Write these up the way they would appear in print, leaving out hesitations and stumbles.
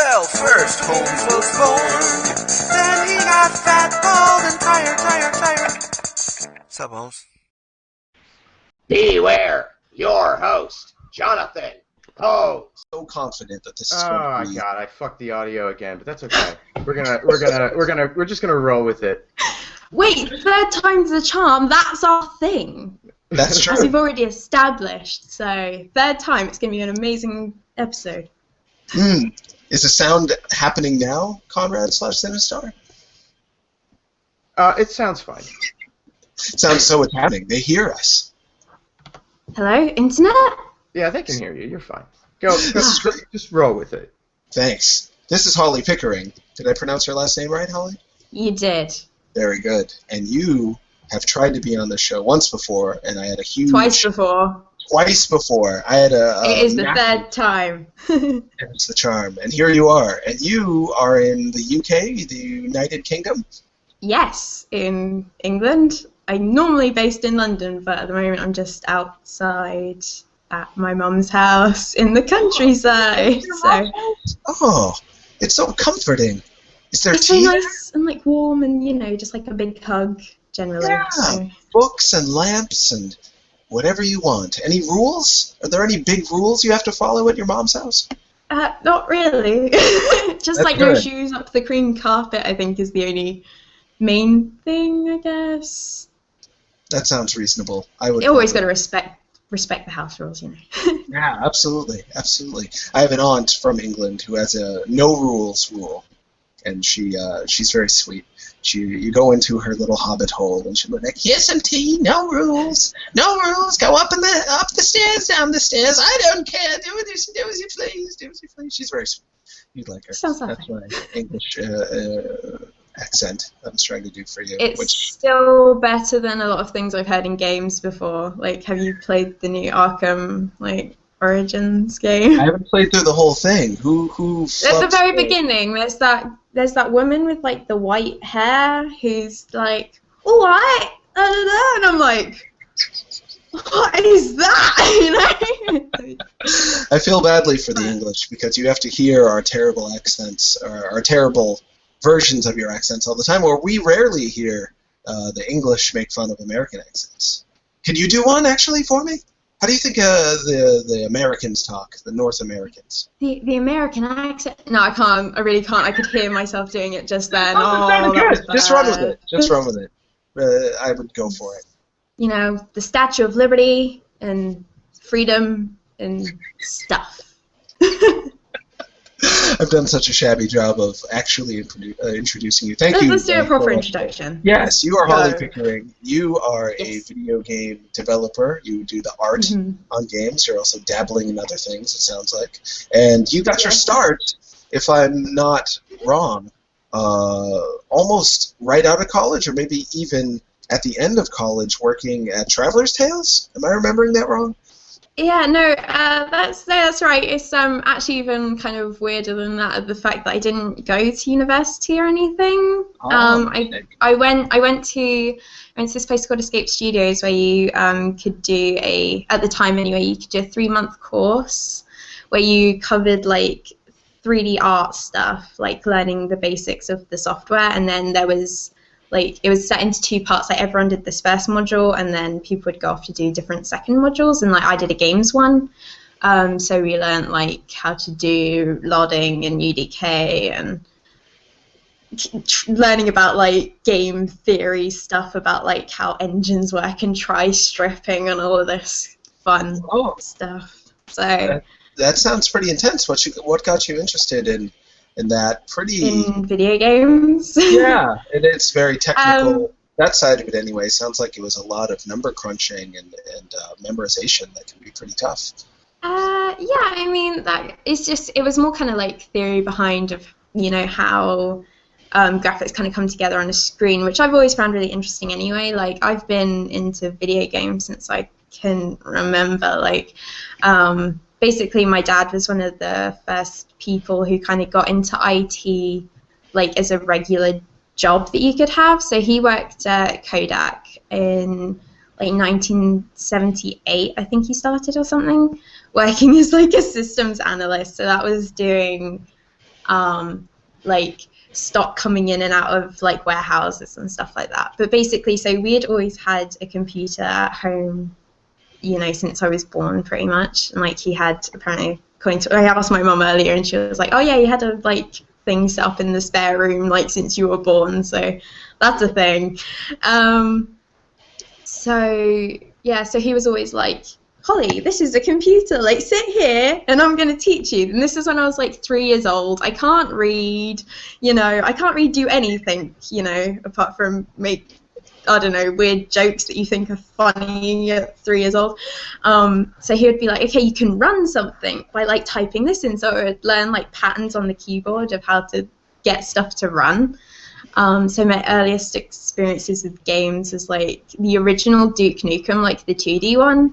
Well, first Holmes was born, then he got fat, bald, and tired. Sup, Holmes? Beware, your host, Jonathan Holmes. So confident that this is Oh going to be... God, I fucked the audio again, but that's okay. We're just gonna roll with it. Wait, third time's the charm. That's our thing. That's As true. we've already established. So third time, it's gonna be an amazing episode. Is the sound happening now, Conrad/Sinistar? It sounds fine. It sounds so it's happening. They hear us. Hello, internet? Yeah, they can hear you. You're fine. Go just roll with it. Thanks. This is Holly Pickering. Did I pronounce her last name right, Holly? You did. Very good. And you have tried to be on the show once before, and I had a huge... Twice before. Twice before. I had a... It is the third time. It's the charm. And here you are. And you are in the UK, the United Kingdom? Yes, in England. I'm normally based in London, but at the moment I'm just outside at my mum's house in the countryside. Oh, it's so comforting. Is there It's so tea? nice and like warm and, you know, just like a big hug generally. Yeah. So. Books and lamps and whatever you want. Any rules? Are there any big rules you have to follow at your mom's house? Not really. Just That's like no good. shoes up the cream carpet, I think, is the only main thing, I guess. That sounds reasonable. I would. You always got to respect the house rules, you know. Yeah, absolutely, absolutely. I have an aunt from England who has a no rules rule, and she's very sweet. You go into her little hobbit hole, and she'll be like, "Here's some tea. No rules. No rules. Go up the stairs, down the stairs. I don't care. Do as you please. Do as you please." She's very sweet. You'd like her. Sounds That's lovely. my English accent I was trying to do for you. It's Which still better than a lot of things I've heard in games before. Like, have you played the new Arkham, like, Origins game? I haven't played through the whole thing. Who? At the very beginning, there's that woman with like the white hair who's like, all right, and I'm like, what is that? You know? I feel badly for the English because you have to hear our terrible accents, or our terrible versions of your accents all the time, or we rarely hear the English make fun of American accents. Can you do one actually for me? How do you think the Americans talk, the North Americans? The American accent? No, I can't. I really can't. I could hear myself doing it just then. Oh, that was good. Just run with bad. it. Just run with it. I would go for it. You know, the Statue of Liberty and freedom and stuff. I've done such a shabby job of actually introducing you. Thank you. Let's do a proper introduction. Yes, you are Holly Go. Pickering. You are a Yes. video game developer. You do the art Mhm. on games. You're also dabbling in other things, it sounds like. And you got your Yes. start, if I'm not wrong, almost right out of college, or maybe even at the end of college working at Traveler's Tales? Am I remembering that wrong? Yeah, no, that's right. It's actually even kind of weirder than that, the fact that I didn't go to university or anything. I went to this place called Escape Studios where you could do at the time anyway, you could do a 3-month course where you covered like 3D art stuff, like learning the basics of the software, and then there was like, it was set into 2 parts. Like, everyone did this first module, and then people would go off to do different second modules. And like, I did a games one, so we learned like how to do loading and UDK and learning about like game theory stuff about like how engines work and tri-stripping and all of this fun stuff. So that sounds pretty intense. What got you interested in that in video games? Yeah, and it's very technical. That side of it, anyway, sounds like it was a lot of number crunching and memorization that can be pretty tough. Yeah, I mean, it was more kind of like theory behind of, you know, how graphics kind of come together on a screen, which I've always found really interesting anyway. Like, I've been into video games since I can remember. Like, basically, my dad was one of the first people who kind of got into IT, like, as a regular job that you could have. So he worked at Kodak in, like, 1978, I think he started or something, working as, like, a systems analyst. So that was doing, like stock coming in and out of like warehouses and stuff like that. But basically, so we had always had a computer at home, you know, since I was born pretty much. And like he had apparently, I asked my mum earlier and she was like, oh yeah, you had a like thing set up in the spare room like since you were born, so that's a thing. So yeah, so he was always like, Holly, this is a computer, like sit here and I'm going to teach you. And this is when I was like 3 years old. I can't read, you know, I can't really do anything, you know, apart from make, I don't know, weird jokes that you think are funny at 3 years old. So he would be like, okay, you can run something by like typing this in. So I would learn like patterns on the keyboard of how to get stuff to run. So my earliest experiences with games was like the original Duke Nukem, like the 2D one.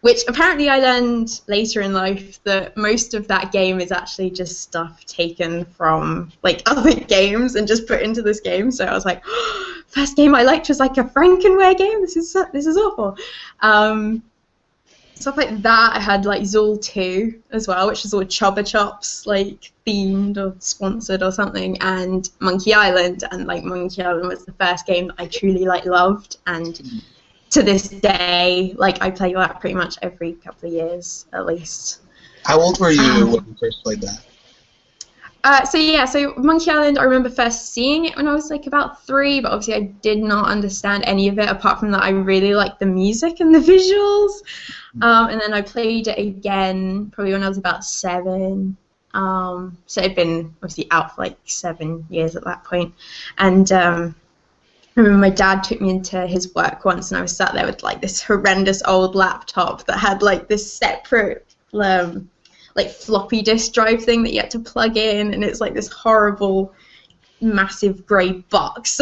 Which apparently I learned later in life that most of that game is actually just stuff taken from like other games and just put into this game. So I was like, oh, first game I liked was like a Frankenware game. This is awful. Stuff like that. I had like Zool 2 as well, which is all Chubba Chops like themed or sponsored or something, and Monkey Island. And like Monkey Island was the first game that I truly like loved, and to this day, like I play that pretty much every couple of years at least. How old were you when you first played that? So Monkey Island, I remember first seeing it when I was like about 3, but obviously I did not understand any of it apart from that I really liked the music and the visuals. And then I played it again probably when I was about 7. So it'd been obviously out for like 7 years at that point. And I remember my dad took me into his work once, and I was sat there with like this horrendous old laptop that had like this separate like floppy disk drive thing that you had to plug in, and it's like this horrible massive grey box.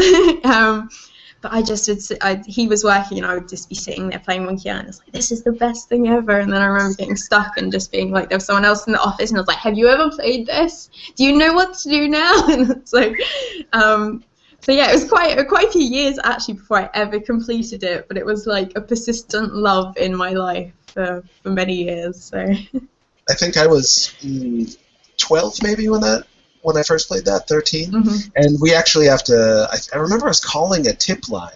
But I just would he was working and I would just be sitting there playing Monkey Island. I was like, this is the best thing ever. And then I remember getting stuck and just being like, there was someone else in the office and I was like, have you ever played this? Do you know what to do now? And it's like, so yeah, it was quite a few years actually before I ever completed it, but it was like a persistent love in my life for many years. So I think I was 12 maybe when I first played that, 13. Mm-hmm. And we actually have to, I remember us calling a tip line,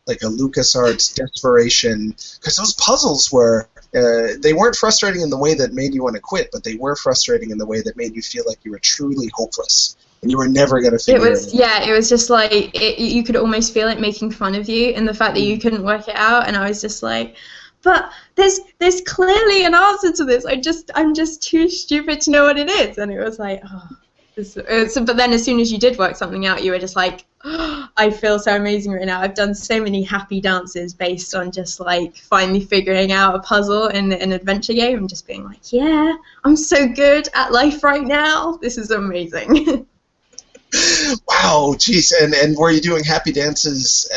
like a LucasArts desperation, because those puzzles were, they weren't frustrating in the way that made you want to quit, but they were frustrating in the way that made you feel like you were truly hopeless. And you were never going to figure it out. Yeah, it was just like, you could almost feel it making fun of you and the fact that you couldn't work it out, and I was just like, but there's clearly an answer to this. I'm just too stupid to know what it is. And it was like, oh. But then as soon as you did work something out, you were just like, oh, I feel so amazing right now. I've done so many happy dances based on just like finally figuring out a puzzle in an adventure game and just being like, yeah, I'm so good at life right now. This is amazing. Wow, geez, and were you doing happy dances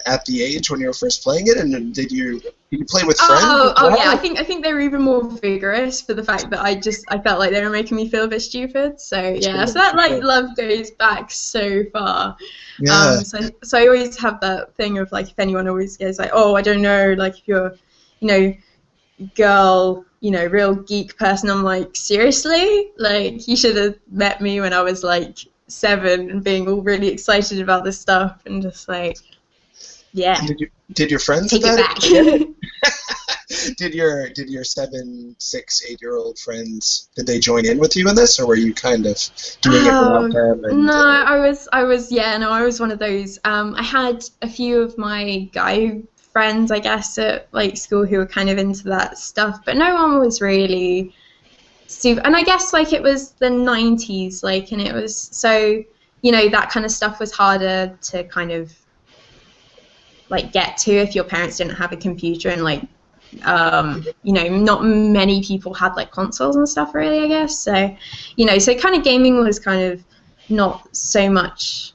at the age when you were first playing it? And did you play with friends? Oh yeah, I think they were even more vigorous for the fact that I felt like they were making me feel a bit stupid. So yeah, so that like love goes back so far. Yeah. So I always have that thing of like, if anyone always goes like, oh, I don't know, like if you're, you know, girl, you know, real geek person, I'm like, seriously? Like you should have met me when I was like 7 and being all really excited about this stuff and just like, yeah. Did your friends take it back? Did your 7, 6, 8-year-old friends, did they join in with you in this, or were you kind of doing it without them? And, no, I was one of those. I had a few of my guy friends, I guess, at like school who were kind of into that stuff, but no one was really super. And I guess like it was the 90s, like, and it was so, you know, that kind of stuff was harder to kind of like get to if your parents didn't have a computer, and like you know, not many people had like consoles and stuff really, I guess. So, you know, so kind of gaming was kind of not so much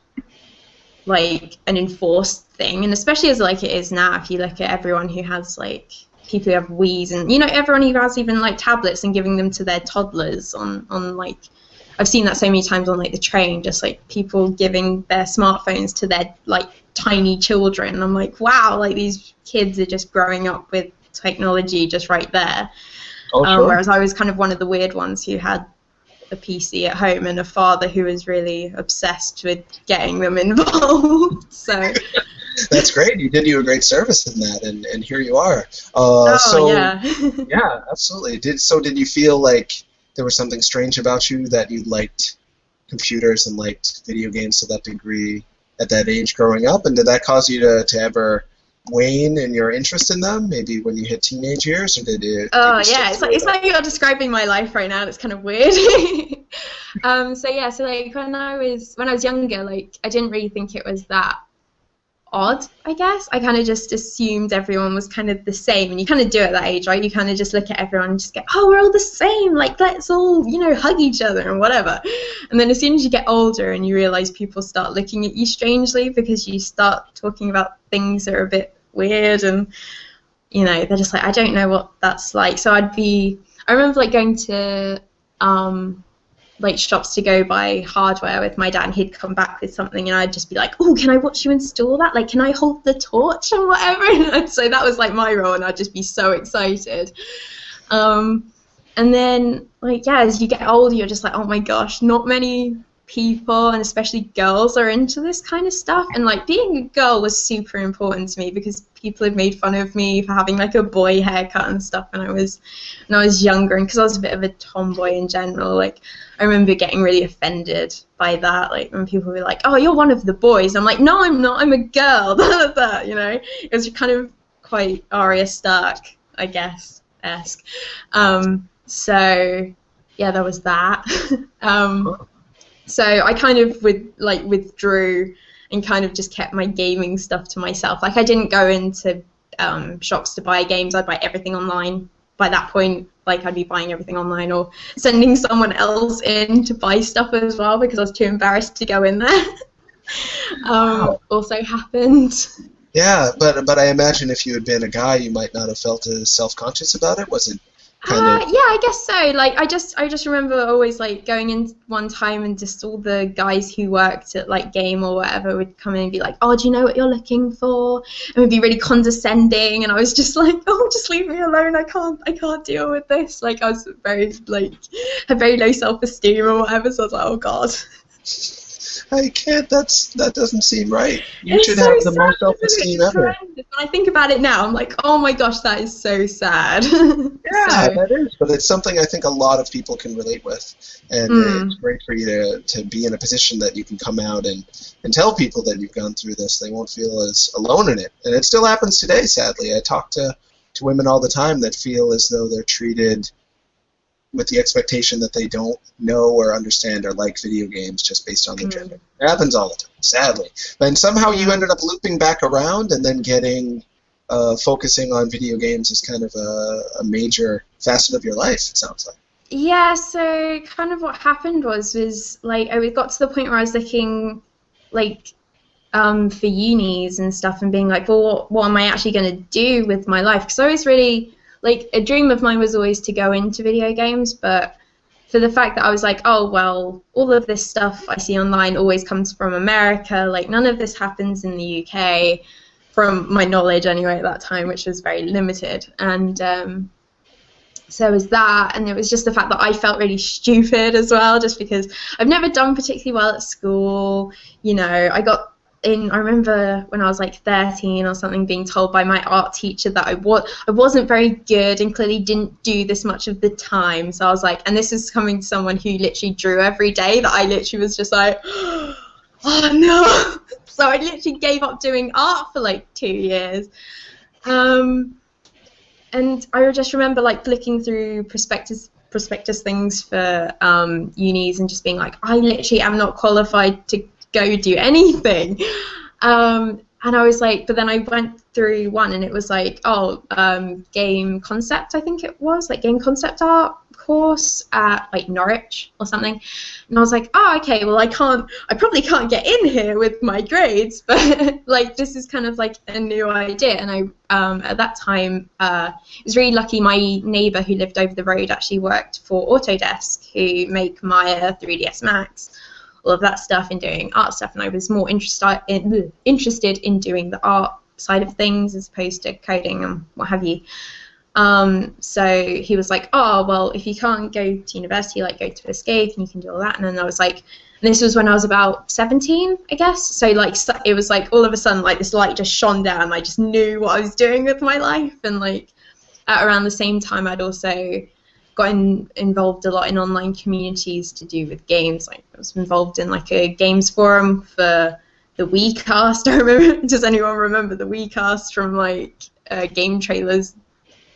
like an enforced thing, and especially as like it is now, if you look at everyone who has like people who have Wii's, and you know, everyone who has even like tablets and giving them to their toddlers on like, I've seen that so many times on like the train, just like people giving their smartphones to their like tiny children. And I'm like, wow, like these kids are just growing up with technology just right there. Oh, sure. Whereas I was kind of one of the weird ones who had a PC at home and a father who was really obsessed with getting them involved. So that's great. You did you a great service in that, and here you are. Yeah. Yeah, absolutely. Did you feel like there was something strange about you that you liked computers and liked video games to that degree at that age growing up, and did that cause you to ever wane in your interest in them, maybe when you hit teenage years, or did you it's like you're describing my life right now, and it's kind of weird. So like when I was younger, like I didn't really think it was that odd, I guess. I kind of just assumed everyone was kind of the same, and you kind of do at that age, right? You kind of just look at everyone and just go, oh, we're all the same, like let's all, hug each other and whatever. And then as soon as you get older and you realize people start looking at you strangely because you start talking about things that are a bit weird, and they're just like, I don't know what that's like. So I remember like going to like shops to go buy hardware with my dad, and he'd come back with something and I'd just be like, oh, can I watch you install that? Like, can I hold the torch and whatever? And so that was like my role, and I'd just be so excited. And then like, yeah, as you get older, you're just like, oh my gosh, not many people, and especially girls, are into this kind of stuff. And like being a girl was super important to me because people had made fun of me for having like a boy haircut and stuff when I was younger, and because I was a bit of a tomboy in general. Like I remember getting really offended by that, like when people were like, oh, you're one of the boys. I'm like, no, I'm not, I'm a girl. It was kind of quite Arya Stark, I guess, esque. So yeah, there was that. So I kind of withdrew and kind of just kept my gaming stuff to myself. Like I didn't go into shops to buy games. I'd buy everything online. By that point, like I'd be buying everything online or sending someone else in to buy stuff as well because I was too embarrassed to go in there. Wow. Also happened. Yeah, but I imagine if you had been a guy, you might not have felt as self-conscious about it. Was it kind of? Yeah, I guess so. Like I just remember always like going in one time and just all the guys who worked at like Game or whatever would come in and be like, oh, do you know what you're looking for? And would be really condescending, and I was just like, oh, just leave me alone. I can't deal with this. Like I was had very low self-esteem or whatever. So I was like, oh god. I can't. That doesn't seem right. You should have the most self-esteem ever. When I think about it now, I'm like, oh my gosh, that is so sad. Yeah, that is. But it's something I think a lot of people can relate with, and it's great for you to be in a position that you can come out and tell people that you've gone through this. They won't feel as alone in it, and it still happens today. Sadly, I talk to women all the time that feel as though they're treated with the expectation that they don't know or understand or like video games just based on their gender. It happens all the time, sadly. And somehow you ended up looping back around and then getting focusing on video games as kind of a major facet of your life, it sounds like. Yeah, so kind of what happened was like I got to the point where I was looking like for unis and stuff and being like, well, what am I actually going to do with my life? Because I was really, like, a dream of mine was always to go into video games, but for the fact that I was like, oh, well, all of this stuff I see online always comes from America, like, none of this happens in the UK, from my knowledge anyway at that time, which was very limited. And so it was that, and it was just the fact that I felt really stupid as well, just because I've never done particularly well at school. You know, I remember when I was like 13 or something being told by my art teacher that I wasn't very good and clearly didn't do this much of the time. So I was like, and this is coming to someone who literally drew every day, that I literally was just like, oh no. So I literally gave up doing art for like 2 years. And I just remember like flicking through prospectus things for unis and just being like, I literally am not qualified to go do anything. And I was like, but then I went through one and it was like, game concept, I think it was, like game concept art course at like Norwich or something. And I was like, oh, okay, well I probably can't get in here with my grades, but like this is kind of like a new idea. And I at that time was really lucky. My neighbour who lived over the road actually worked for Autodesk, who make Maya, 3ds Max, all of that stuff, and doing art stuff, and I was more interested in doing the art side of things as opposed to coding and what have you. So he was like, oh, well, if you can't go to university, like, go to Escape and you can do all that. And then I was like, this was when I was about 17, I guess. So, like, it was like all of a sudden, like, this light just shone down and I just knew what I was doing with my life. And, like, at around the same time, I'd also gotten involved a lot in online communities to do with games. Like, I was involved in, like, a games forum for the WeCast. I remember. Does anyone remember the WeCast from, like, game trailers?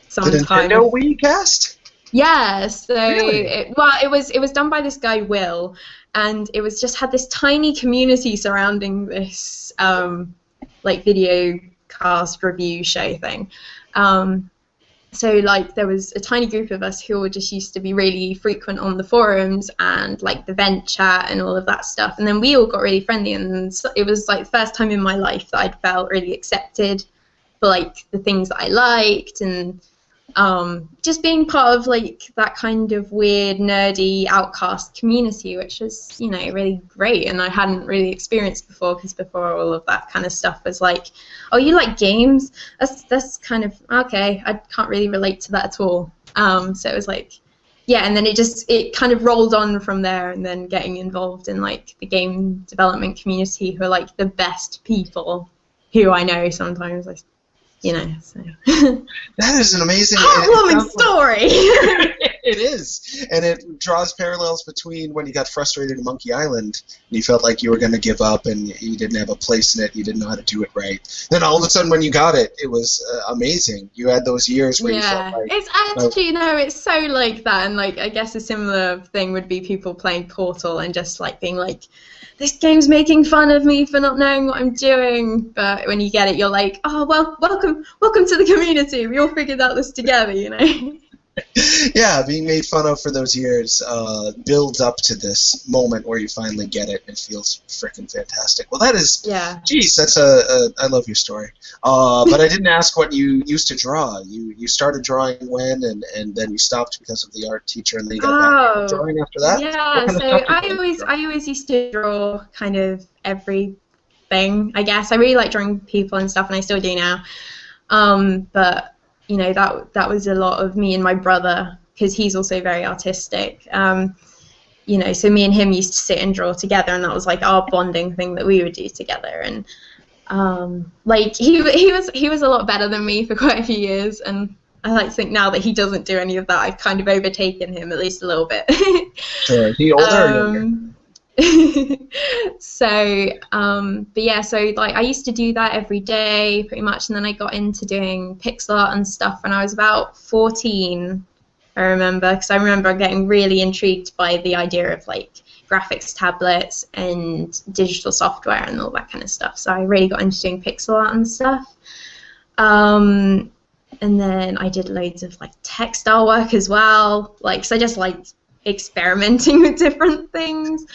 Sometime. The Nintendo WeCast? Yeah, so Really? it was done by this guy Will, and it was just had this tiny community surrounding this like video cast review show thing. So like there was a tiny group of us who all just used to be really frequent on the forums and like the vent chat and all of that stuff, and then we all got really friendly, and it was like the first time in my life that I'd felt really accepted for like the things that I liked, and just being part of like that kind of weird, nerdy, outcast community, which was, you know, really great, and I hadn't really experienced before, because before all of that kind of stuff was like, oh, you like games? That's kind of okay. I can't really relate to that at all. So it was like, yeah, and then it kind of rolled on from there, and then getting involved in like the game development community, who are like the best people who I know sometimes. Like, you know, so. That is an amazing... heartwarming story! It is, and it draws parallels between when you got frustrated in Monkey Island, and you felt like you were going to give up, and you didn't have a place in it, you didn't know how to do it right. Then all of a sudden, when you got it, it was amazing. You had those years where you felt like... It's actually, no, it's so like that, and like I guess a similar thing would be people playing Portal and just like being like, this game's making fun of me for not knowing what I'm doing, but when you get it, you're like, oh, well, welcome to the community. We all figured out this together, you know? Yeah, being made fun of for those years builds up to this moment where you finally get it, and it feels freaking fantastic. Well, that is, yeah. Geez, that's I love your story. But I didn't ask what you used to draw. You started drawing when, and then you stopped because of the art teacher, and then you got back to drawing after that? Yeah, so I always used to draw kind of everything, I guess. I really like drawing people and stuff, and I still do now. But you know, that was a lot of me and my brother, because he's also very artistic. You know, so me and him used to sit and draw together, and that was like our bonding thing that we would do together. And like he was a lot better than me for quite a few years, and I like to think now that he doesn't do any of that, I've kind of overtaken him at least a little bit. Sure. Is he older or younger? So but yeah, so like I used to do that every day pretty much, and then I got into doing pixel art and stuff when I was about 14, I remember, because I remember getting really intrigued by the idea of like graphics tablets and digital software and all that kind of stuff, so I really got into doing pixel art and stuff. And then I did loads of like textile work as well, like, so I just liked experimenting with different things.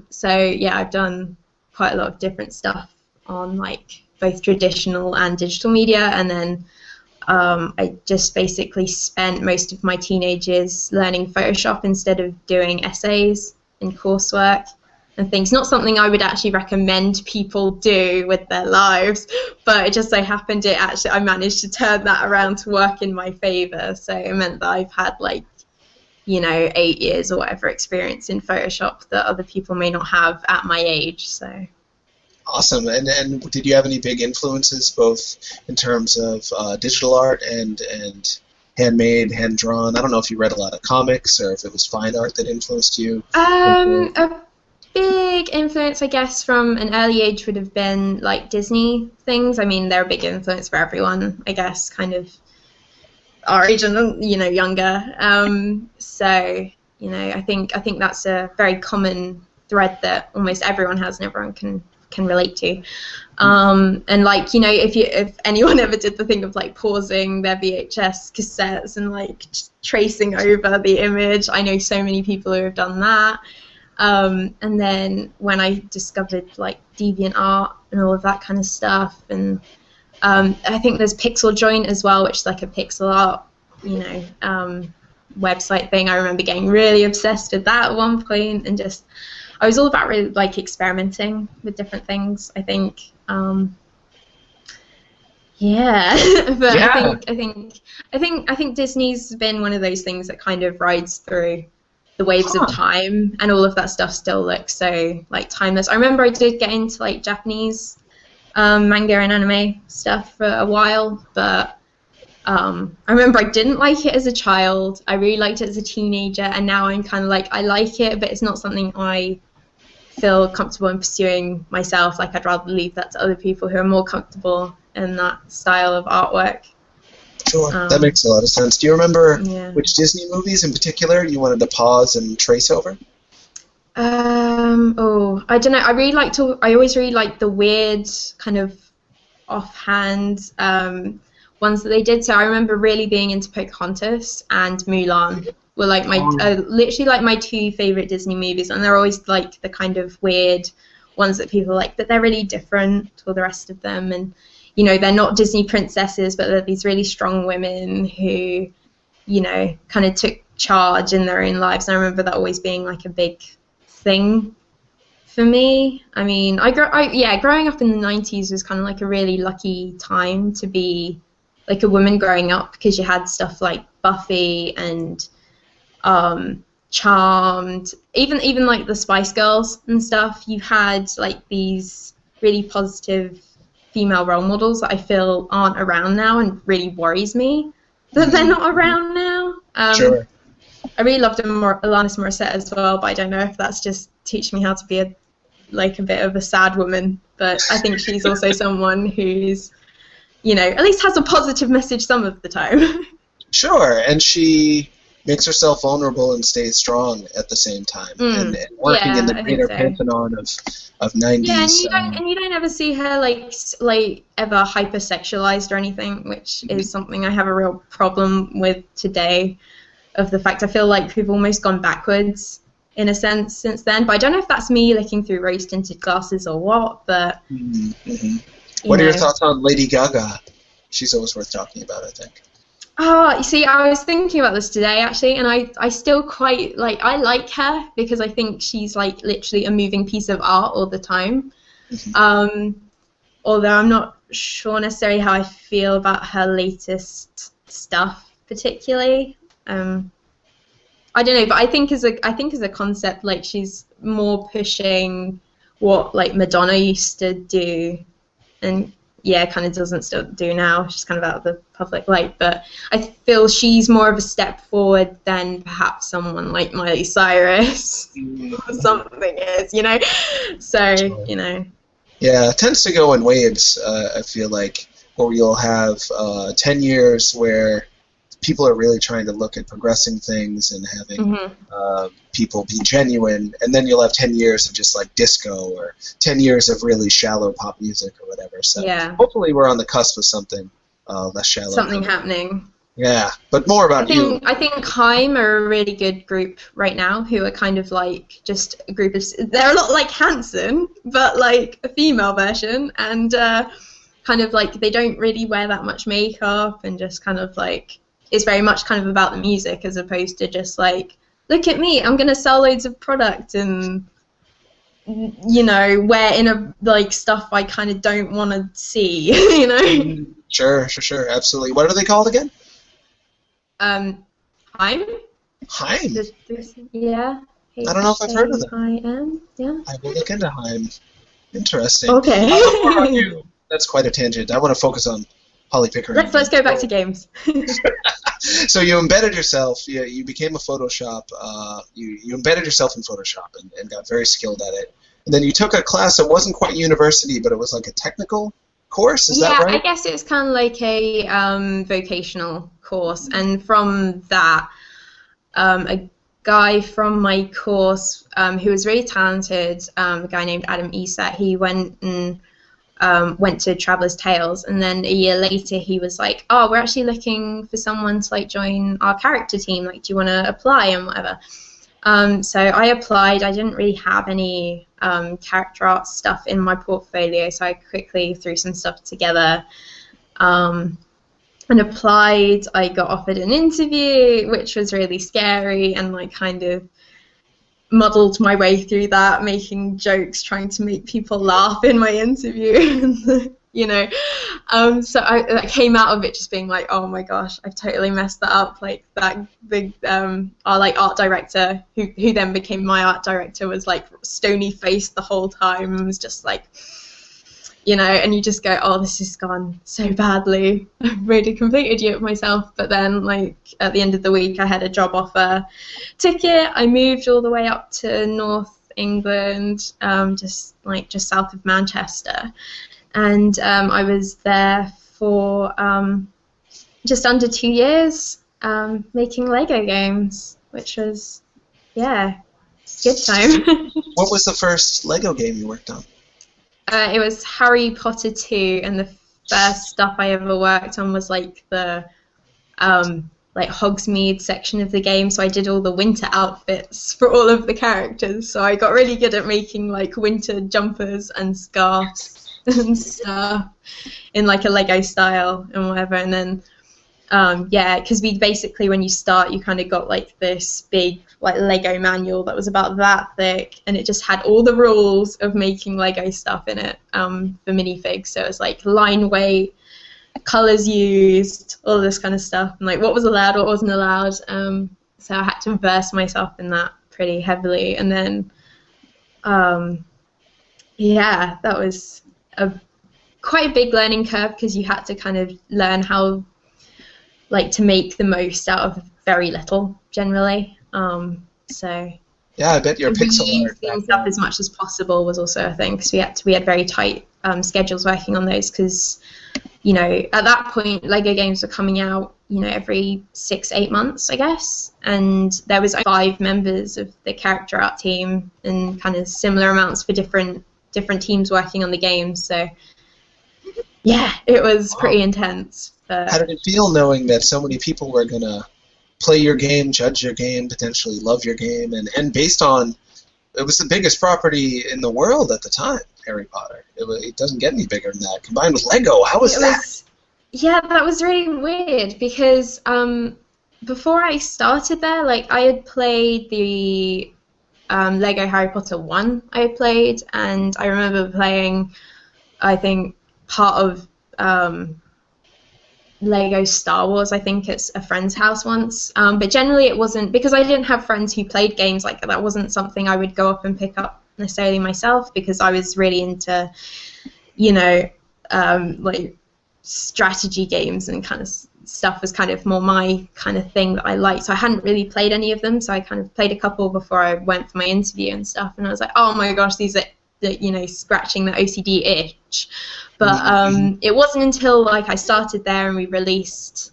So yeah, I've done quite a lot of different stuff on like both traditional and digital media, and then I just basically spent most of my teenage years learning Photoshop instead of doing essays and coursework and things. Not something I would actually recommend people do with their lives, but it just so happened I managed to turn that around to work in my favor. So it meant that I've had like, you know, 8 years or whatever experience in Photoshop that other people may not have at my age. So awesome. And did you have any big influences, both in terms of digital art and handmade, hand drawn? I don't know if you read a lot of comics or if it was fine art that influenced you. A big influence, I guess, from an early age would have been like Disney things. I mean, they're a big influence for everyone, I guess, kind of our age and, you know, younger. So, you know, I think that's a very common thread that almost everyone has and everyone can relate to. And like, you know, if anyone ever did the thing of like pausing their VHS cassettes and like tracing over the image, I know so many people who have done that. And then when I discovered like DeviantArt and all of that kind of stuff, and I think there's Pixel Joint as well, which is like a pixel art, you know, website thing. I remember getting really obsessed with that at one point, and just I was all about really like experimenting with different things, I think. Yeah, but Yeah. I think Disney's been one of those things that kind of rides through the waves Huh. of time, and all of that stuff still looks so like timeless. I remember I did get into like Japanese manga and anime stuff for a while, but I remember I didn't like it as a child. I really liked it as a teenager, and now I'm kind of like, I like it, but it's not something I feel comfortable in pursuing myself. Like, I'd rather leave that to other people who are more comfortable in that style of artwork. Sure, that makes a lot of sense. Do you remember Yeah. which Disney movies in particular you wanted to pause and trace over? Oh, I don't know. I always really liked the weird kind of offhand ones that they did. So I remember really being into Pocahontas and Mulan were like my literally like my two favorite Disney movies, and they're always like the kind of weird ones that people like, but they're really different to all the rest of them. And you know, they're not Disney princesses, but they're these really strong women who, you know, kind of took charge in their own lives. And I remember that always being like a big thing for me. I mean, growing up in the 90s was kind of like a really lucky time to be like a woman growing up, because you had stuff like Buffy and Charmed, even like the Spice Girls and stuff. You had like these really positive female role models that I feel aren't around now, and really worries me that they're not around now. Sure. I really loved Alanis Morissette as well, but I don't know if that's just teaching me how to be a bit of a sad woman. But I think she's also someone who's, you know, at least has a positive message some of the time. Sure, and she makes herself vulnerable and stays strong at the same time, and working in the greater pantheon of 90s. Yeah, and you don't ever see her like ever hypersexualized or anything, which is something I have a real problem with today. Of the fact I feel like we've almost gone backwards in a sense since then, but I don't know if that's me looking through rose-tinted glasses or what. But what are your thoughts on Lady Gaga? She's always worth talking about, I think. Oh, you see, I was thinking about this today actually, and I still quite I like her because I think she's like literally a moving piece of art all the time. Although I'm not sure necessarily how I feel about her latest stuff particularly. I don't know, but I think as a concept, like, she's more pushing what like Madonna used to do, and kind of doesn't still do now. She's kind of out of the public light, but I feel she's more of a step forward than perhaps someone like Miley Cyrus or something is, you know. So you know. Yeah, it tends to go in waves. I feel like, where you'll have 10 years where people are really trying to look at progressing things and having people be genuine, and then you'll have 10 years of just like disco, or 10 years of really shallow pop music or whatever. So hopefully we're on the cusp of something less shallow. Something happening. Yeah, but more about you. I think Haim are a really good group right now, who are kind of like just a group of... They're a lot like Hanson, but like a female version, and kind of like they don't really wear that much makeup, and just kind of like... It's very much kind of about the music, as opposed to just like, look at me, I'm gonna sell loads of product and, you know, wear in a like stuff I kind of don't want to see, you know. Sure, absolutely. What are they called again? Haim. Haim. Yeah. I don't know if I've heard of them. Haim. Yeah. I will look into Haim. Interesting. Okay. What about you? That's quite a tangent. I want to focus on Holly Pickering. Let's go back to games. So you embedded yourself. You became a Photoshop. You embedded yourself in Photoshop and got very skilled at it. And then you took a class that wasn't quite university, but it was like a technical course. Is that right? Yeah, I guess it's kind of like a vocational course. And from that, a guy from my course who was really talented, a guy named Adam Esat, he went to Traveller's Tales, and then a year later he was like, oh, we're actually looking for someone to like join our character team, like, do you want to apply and whatever. So I applied. I didn't really have any character art stuff in my portfolio, so I quickly threw some stuff together and applied. I got offered an interview, which was really scary, and like kind of muddled my way through that, making jokes, trying to make people laugh in my interview. you know. So I came out of it just being like, oh my gosh, I've totally messed that up. Like that big our like art director who then became my art director was like stony faced the whole time and was just like, you know, and you just go, oh, this has gone so badly. I've really completed you myself. But then, like, at the end of the week, I had a job offer, took it. I moved all the way up to North England, just south of Manchester. And I was there for just under 2 years making Lego games, which was, yeah, good time. What was the first Lego game you worked on? It was Harry Potter 2, and the first stuff I ever worked on was like the like Hogsmeade section of the game. So I did all the winter outfits for all of the characters. So I got really good at making like winter jumpers and scarves and stuff in like a Lego style and whatever. And then yeah, because we basically, when you start, you kind of got like this big like Lego manual that was about that thick, and it just had all the rules of making Lego stuff in it for minifigs. So it was like line weight, colors used, all this kind of stuff, and like what was allowed, what wasn't allowed. So I had to immerse myself in that pretty heavily, and then yeah, that was quite a big learning curve because you had to kind of learn how like to make the most out of very little generally. So yeah, I bet your pixel art things up as much as possible was also a thing because we had very tight schedules working on those because, you know, at that point Lego games were coming out, you know, every 6-8 months, I guess, and there was 5 members of the character art team and kind of similar amounts for different teams working on the game. So yeah, it was pretty intense. How did it feel knowing that so many people were gonna play your game, judge your game, potentially love your game, and based on, it was the biggest property in the world at the time, Harry Potter. It doesn't get any bigger than that. Combined with Lego, how was that? Yeah, that was really weird because before I started there, like I had played the Lego Harry Potter 1 I had played, and I remember playing, I think, part of Lego Star Wars, I think, at a friend's house once, but generally it wasn't, because I didn't have friends who played games like that. That wasn't something I would go up and pick up necessarily myself, because I was really into, you know, like strategy games and kind of stuff was kind of more my kind of thing that I liked. So I hadn't really played any of them, so I kind of played a couple before I went for my interview and stuff, and I was like, oh my gosh, these are, you know, scratching the OCD itch. But it wasn't until like I started there and we released,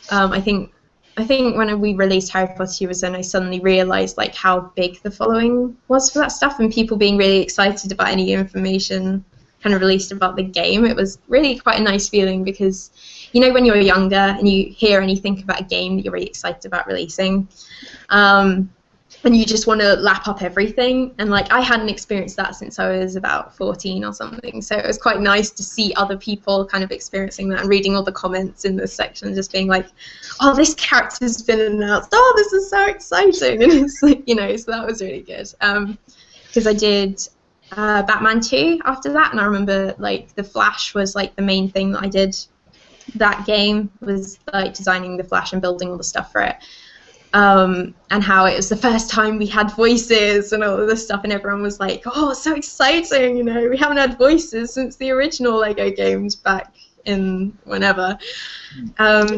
I think when we released Harry Potter was then I suddenly realized like how big the following was for that stuff, and people being really excited about any information kind of released about the game. It was really quite a nice feeling because, you know, when you're younger and you hear anything about a game that you're really excited about releasing, and you just want to lap up everything, and like I hadn't experienced that since I was about 14 or something, so it was quite nice to see other people kind of experiencing that and reading all the comments in this section, just being like, oh, this character's been announced, oh, this is so exciting, and it's like, you know, so that was really good. Because I did Batman 2 after that, and I remember like the Flash was like the main thing that I did that game, was like designing the Flash and building all the stuff for it. And how it was the first time we had voices and all of this stuff, and everyone was like, oh, so exciting, you know, we haven't had voices since the original Lego games back in whenever.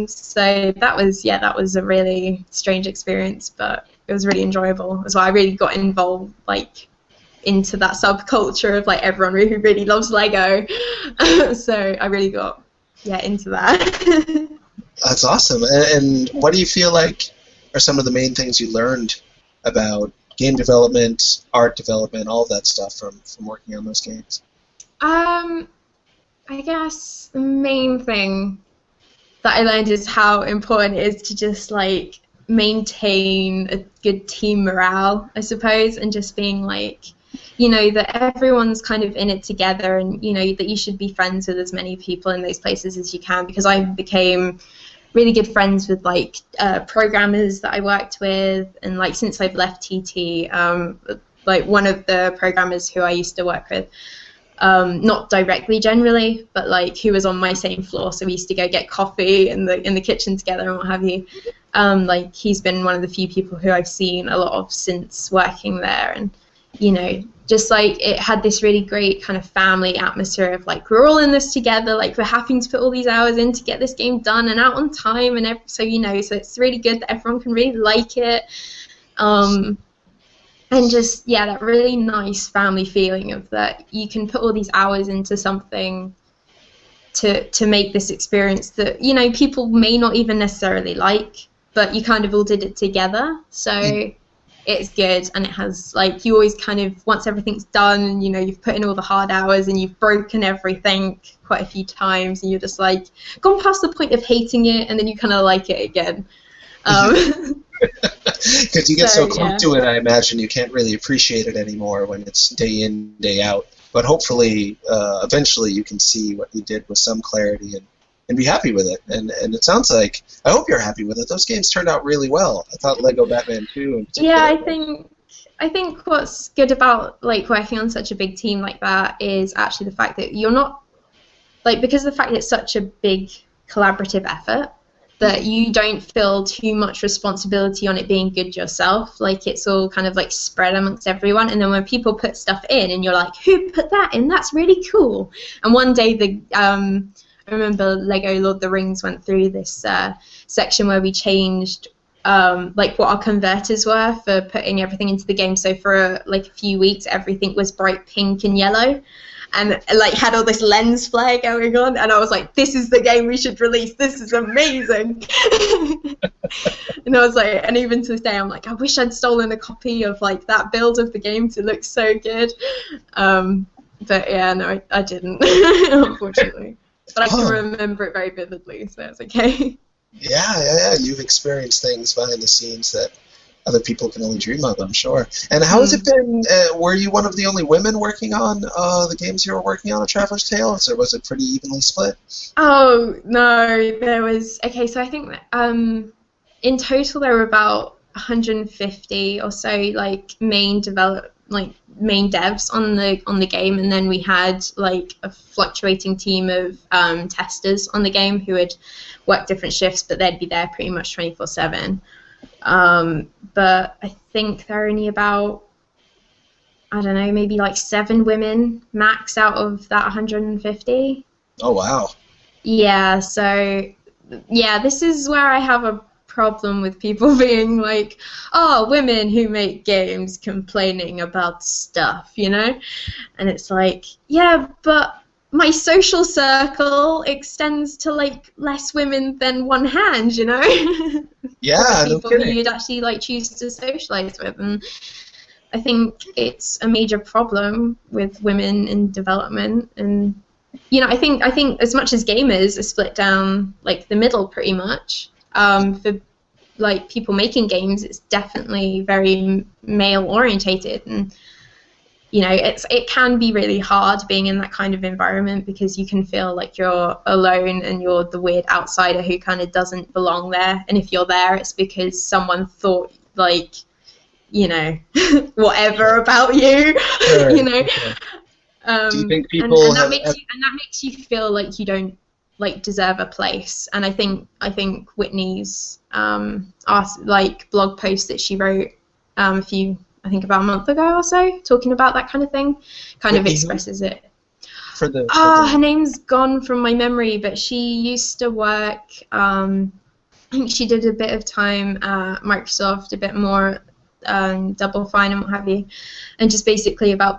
So that was a really strange experience, but it was really enjoyable as well. I really got involved like into that subculture of like everyone who really loves Lego. So I really got into that. That's awesome. And what do you feel like are some of the main things you learned about game development, art development, all of that stuff from working on those games? I guess the main thing that I learned is how important it is to just like maintain a good team morale, I suppose, and just being like, you know, that everyone's kind of in it together, and, you know, that you should be friends with as many people in those places as you can, because I became really good friends with like programmers that I worked with, and like since I've left TT, like one of the programmers who I used to work with, not directly generally, but like who was on my same floor, so we used to go get coffee in the kitchen together and what have you. Like he's been one of the few people who I've seen a lot of since working there, and you know, just like it had this really great kind of family atmosphere of like we're all in this together, like we're having to put all these hours in to get this game done and out on time, and so you know, so it's really good that everyone can really like it. And just, yeah, that really nice family feeling of that you can put all these hours into something to make this experience that, you know, people may not even necessarily like, but you kind of all did it together. So it's good, and it has, like, you always kind of, once everything's done, you know, you've put in all the hard hours and you've broken everything quite a few times, and you're just, like, gone past the point of hating it, and then you kind of like it again. Because you get so close to it, I imagine you can't really appreciate it anymore when it's day in, day out. But hopefully, eventually, you can see what you did with some clarity and be happy with it. And it sounds like, I hope you're happy with it. Those games turned out really well. I thought Lego Batman 2 in particular. Yeah, I think what's good about like working on such a big team like that is actually the fact that you're not, like, because of the fact that it's such a big collaborative effort, that you don't feel too much responsibility on it being good yourself. Like, it's all kind of like spread amongst everyone, and then when people put stuff in and you're like, who put that in? That's really cool. And one day I remember Lego Lord of the Rings went through this section where we changed like what our converters were for putting everything into the game. So for like a few weeks everything was bright pink and yellow, and like had all this lens flare going on, and I was like, this is the game we should release, this is amazing. And I was like, and even to this day I'm like, I wish I'd stolen a copy of like that build of the game to look so good. But yeah, no, I didn't, unfortunately. But I can remember it very vividly, so it's okay. Yeah, you've experienced things behind the scenes that other people can only dream of, I'm sure. And how has it been? Were you one of the only women working on the games you were working on at Traveler's Tales, or was it pretty evenly split? Oh, no, there was... Okay, so I think that, in total there were about 150 or so, like, main devs on the game, and then we had, like, a fluctuating team of testers on the game who would work different shifts, but they'd be there pretty much 24/7. But I think there are only about, I don't know, maybe like 7 women max out of that 150. Oh, wow. Yeah, so, yeah, this is where I have a problem with people being like, oh, women who make games complaining about stuff, you know? And it's like, yeah, but my social circle extends to like less women than one hand, you know? Yeah, people who you'd actually like choose to socialize with, and I think it's a major problem with women in development. And you know, I think as much as gamers are split down like the middle pretty much, for like people making games, it's definitely very male orientated, and you know, it can be really hard being in that kind of environment because you can feel like you're alone and you're the weird outsider who kind of doesn't belong there. And if you're there, it's because someone thought, like, you know, whatever about you, Sure. you know. Do you think people and that makes you feel like you don't like deserve a place. And I think Whitney's like blog post that she wrote about a month ago or so, talking about that kind of thing, kind of expresses it. Her name's gone from my memory, but she used to work, I think she did a bit of time at Microsoft, a bit more Double Fine and what have you, and just basically about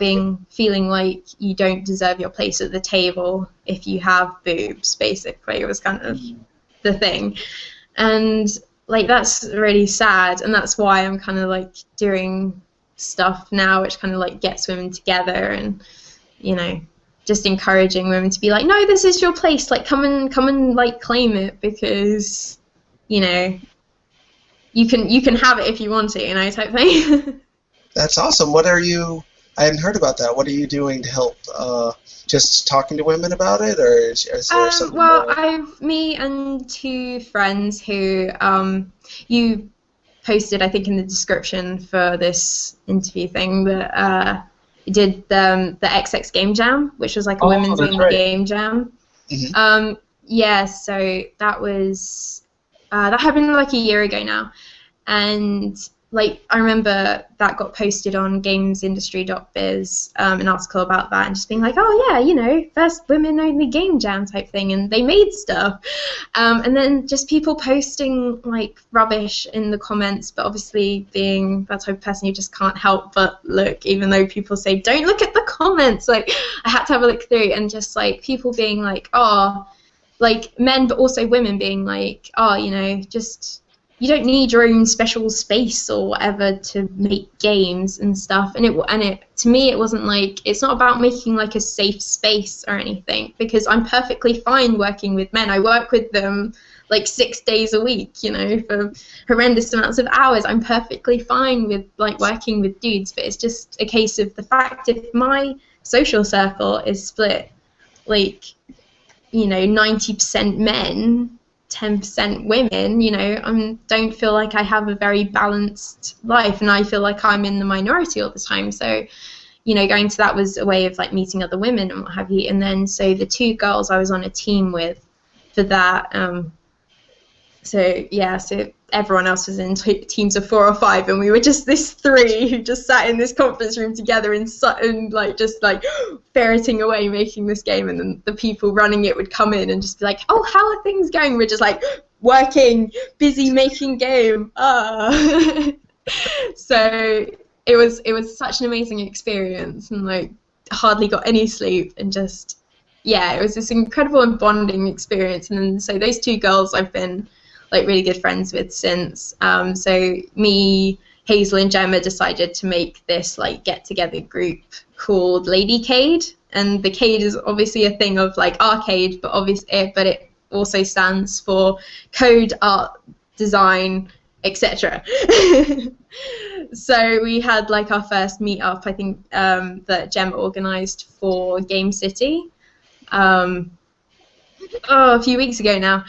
feeling like you don't deserve your place at the table if you have boobs, basically. It was kind of the thing. And like, that's really sad, and that's why I'm kind of like doing stuff now which kind of like gets women together, and you know, just encouraging women to be like, no, this is your place, like come and like claim it, because you know, you can have it if you want to, you know, type thing. That's awesome. What are you, I hadn't heard about that. What are you doing to help? Just talking to women about it, or is there something well, more? Me and 2 friends who you posted, I think, in the description for this interview thing, that did the XX Game Jam, which was like a women's only game jam. Yeah, so that was that happened like a year ago now, and like I remember that got posted on gamesindustry.biz, an article about that, and just being like, oh yeah, you know, first women only game jam type thing, and they made stuff, and then just people posting like rubbish in the comments, but obviously being that type of person, you just can't help but look, even though people say don't look at the comments. Like I had to have a look through, and just like people being like, oh, like men but also women being like, oh, you know, just you don't need your own special space or whatever to make games and stuff. And it to me, it wasn't like, it's not about making like a safe space or anything, because I'm perfectly fine working with men. I work with them like 6 days a week, you know, for horrendous amounts of hours. I'm perfectly fine with like working with dudes, but it's just a case of the fact if my social circle is split like, you know, 90% men, 10% women, you know, I don't feel like I have a very balanced life, and I feel like I'm in the minority all the time. So, you know, going to that was a way of like meeting other women and what have you. And then so the 2 girls I was on a team with for that, so yeah, so everyone else was in teams of 4 or 5, and we were just this 3 who just sat in this conference room together and like just like ferreting away making this game, and then the people running it would come in and just be like, oh, how are things going? We're just like working, busy making game. So it was such an amazing experience, and like hardly got any sleep, and just yeah, it was this incredible bonding experience. And then so those 2 girls I've been like really good friends with since. So me, Hazel and Gemma decided to make this like get-together group called Ladycade, and the Cade is obviously a thing of like arcade, but but it also stands for code, art, design, etc. So we had like our first meetup, I think, that Gemma organised for Game City a few weeks ago now.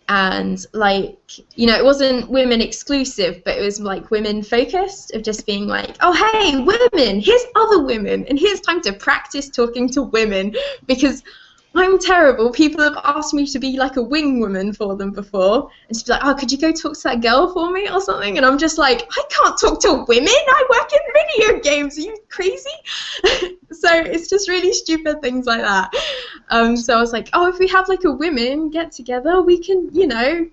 And like, you know, it wasn't women exclusive, but it was like women focused, of just being like, oh hey, women, here's other women, and here's time to practice talking to women, because I'm terrible. People have asked me to be like a wing woman for them before, and to be like, oh, could you go talk to that girl for me or something? And I'm just like, I can't talk to women. I work in video games. Are you crazy? So it's just really stupid things like that. So I was like, oh, if we have like a women get together, we can, you know,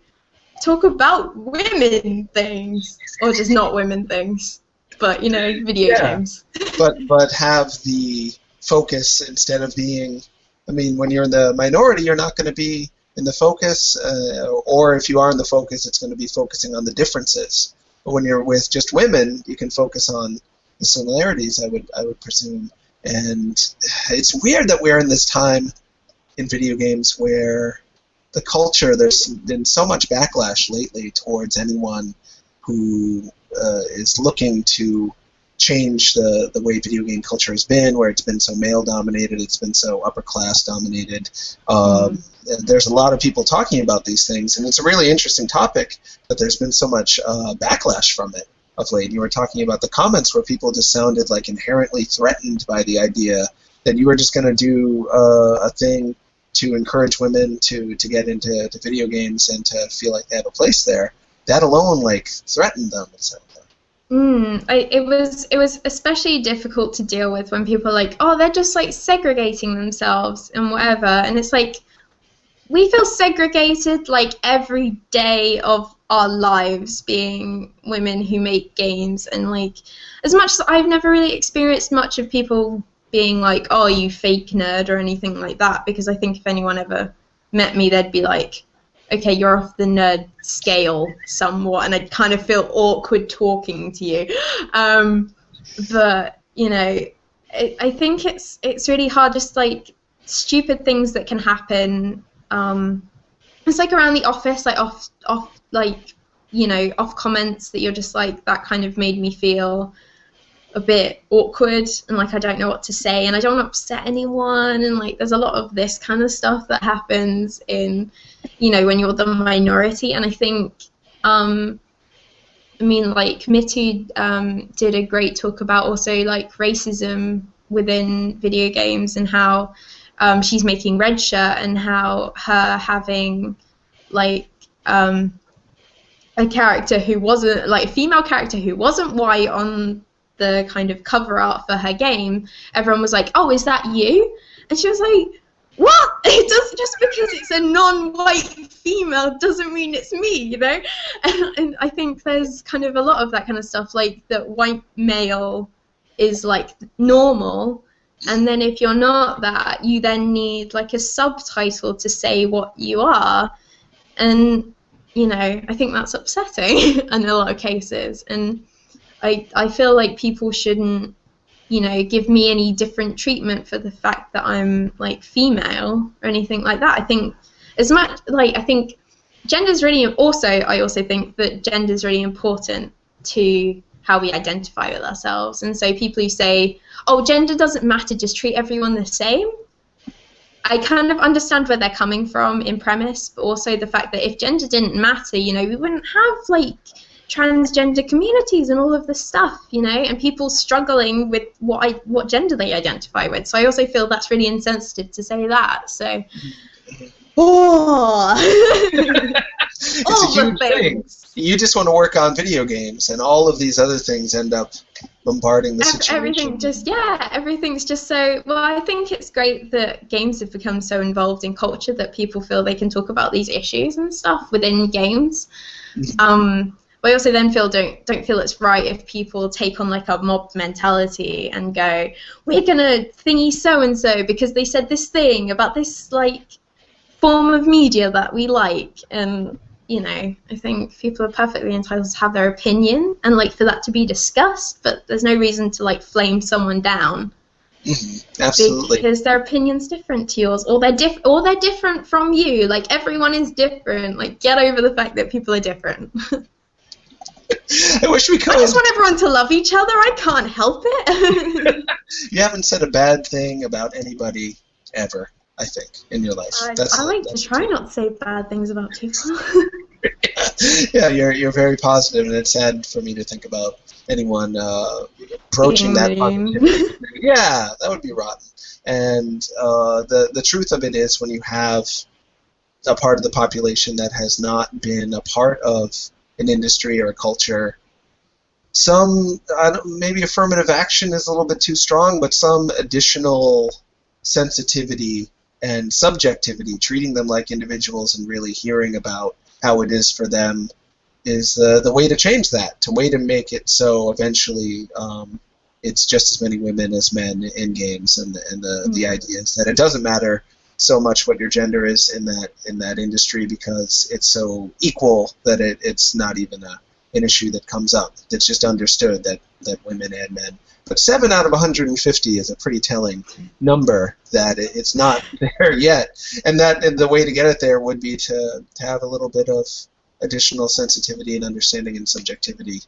talk about women things, or just not women things, but you know, video games. but have the focus instead of being. I mean, when you're in the minority, you're not going to be in the focus, or if you are in the focus, it's going to be focusing on the differences. But when you're with just women, you can focus on the similarities, I would presume. And it's weird that we're in this time in video games where the culture, there's been so much backlash lately towards anyone who is looking to change the way video game culture has been, where it's been so male-dominated, it's been so upper-class dominated. There's a lot of people talking about these things, and it's a really interesting topic, but there's been so much backlash from it of late. You were talking about the comments where people just sounded like inherently threatened by the idea that you were just going to do a thing to encourage women to get into video games and to feel like they have a place there. That alone, like, threatened them. It was especially difficult to deal with when people are like, oh, they're just like segregating themselves and whatever, and it's like, we feel segregated like every day of our lives being women who make games, and like, as much as I've never really experienced much of people being like, oh, you fake nerd or anything like that, because I think if anyone ever met me, they'd be like, okay, you're off the nerd scale somewhat, and I'd kind of feel awkward talking to you. But, you know, I think it's really hard, just like stupid things that can happen. It's like around the office, like off like, you know, off comments that you're just like, that kind of made me feel a bit awkward, and like I don't know what to say, and I don't want to upset anyone, and like there's a lot of this kind of stuff that happens in, you know, when you're the minority. And I think I mean, like Mitu did a great talk about also like racism within video games, and how she's making Red Shirt, and how her having like a character who wasn't like a female character who wasn't white on the kind of cover art for her game, everyone was like, "Oh, is that you?" And she was like, "What? It doesn't, just because it's a non-white female doesn't mean it's me, you know?" And I think there's kind of a lot of that kind of stuff, like that white male is like normal, and then if you're not that, you then need like a subtitle to say what you are, and you know, I think that's upsetting in a lot of cases, and I feel like people shouldn't, you know, give me any different treatment for the fact that I'm like female or anything like that. I think as much like I think gender's really I also think that gender's really important to how we identify with ourselves. And so people who say, "Oh, gender doesn't matter, just treat everyone the same," I kind of understand where they're coming from in premise, but also the fact that if gender didn't matter, you know, we wouldn't have like transgender communities and all of this stuff, you know, and people struggling with what gender they identify with. So I also feel that's really insensitive to say that. So, It's a huge thing. You just want to work on video games, and all of these other things end up bombarding the situation. Everything's just so. Well, I think it's great that games have become so involved in culture that people feel they can talk about these issues and stuff within games. But I also then don't feel it's right if people take on like a mob mentality and go, "We're gonna thingy so and so because they said this thing about this like form of media that we like." And you know, I think people are perfectly entitled to have their opinion and like for that to be discussed, but there's no reason to like flame someone down. Absolutely. Because their opinion's different to yours, or they're different from you. Like everyone is different. Like get over the fact that people are different. I wish we could. I just want everyone to love each other. I can't help it. You haven't said a bad thing about anybody ever, I think, in your life. I like to try not to say bad things about people. Yeah, you're very positive, and it's sad for me to think about anyone approaching that positivity. Yeah, that would be rotten. And the truth of it is, when you have a part of the population that has not been a part of an industry or a culture, maybe affirmative action is a little bit too strong, but some additional sensitivity and subjectivity, treating them like individuals and really hearing about how it is for them, is the way to change that, the way to make it so eventually it's just as many women as men in games, and the idea is that it doesn't matter so much what your gender is in that industry, because it's so equal that it's not even an issue that comes up. It's just understood that women and men. But 7 out of 150 is a pretty telling number that it's not there yet. And the way to get it there would be to have a little bit of additional sensitivity and understanding and subjectivity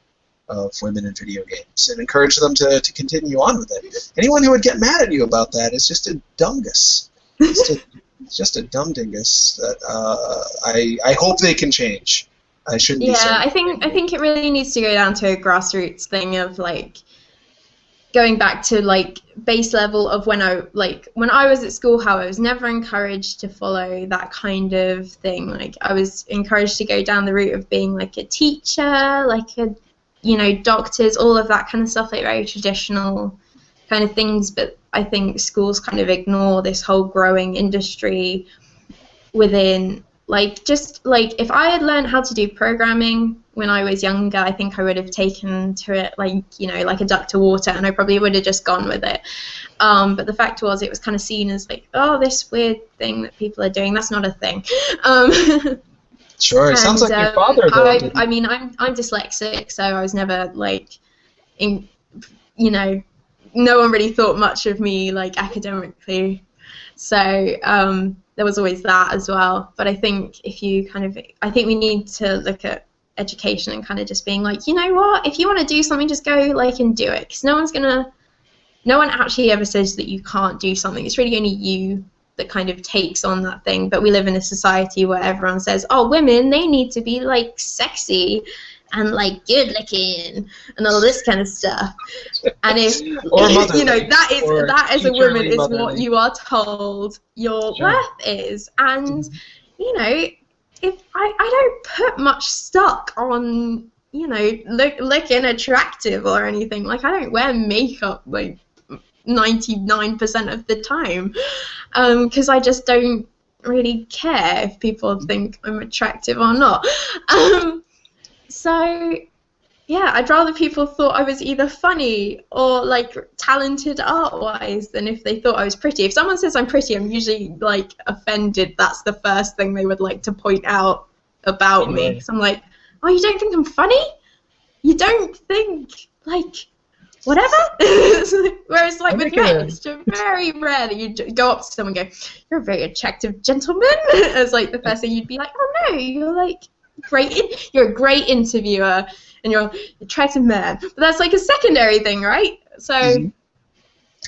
of women in video games, and encourage them to continue on with it. Anyone who would get mad at you about that is just a dungus. It's just a dumb dingus that I hope they can change. I shouldn't be saying. I think it really needs to go down to a grassroots thing of like going back to like base level of when I was at school, how I was never encouraged to follow that kind of thing. Like I was encouraged to go down the route of being like a teacher, like a, you know, doctors, all of that kind of stuff, like very traditional kind of things. But I think schools kind of ignore this whole growing industry within, like, just like if I had learned how to do programming when I was younger, I think I would have taken to it like, you know, like a duck to water, and I probably would have just gone with it. But the fact was, it was kind of seen as like, oh, this weird thing that people are doing, that's not a thing. Sure, it sounds like your father, though. I mean, I'm dyslexic, so I was never like, you know, no one really thought much of me like academically, so there was always that as well. But I think I think we need to look at education and kind of just being like, you know what, if you want to do something, just go like and do it, because no one actually ever says that you can't do something. It's really only you that kind of takes on that thing. But we live in a society where everyone says, oh, women, they need to be like sexy and like good looking and all this kind of stuff. And if Or you know motherly, that is a woman is motherly. what you are told your Sure. worth is. And you know, if I don't put much stock on, you know, looking attractive or anything. Like, I don't wear makeup like 99% of the time, because I just don't really care if people think I'm attractive or not. So yeah, I'd rather people thought I was either funny or like talented art-wise than if they thought I was pretty. If someone says I'm pretty, I'm usually like offended. That's the first thing they would like to point out about me. So I'm like, oh, you don't think I'm funny? You don't think like whatever? Whereas like with men, it's very rare that you go up to someone and go, you're a very attractive gentleman. As like the first thing you'd be like, oh no, you're like great. You're a great interviewer. And you're an attractive man. But that's like a secondary thing, right? So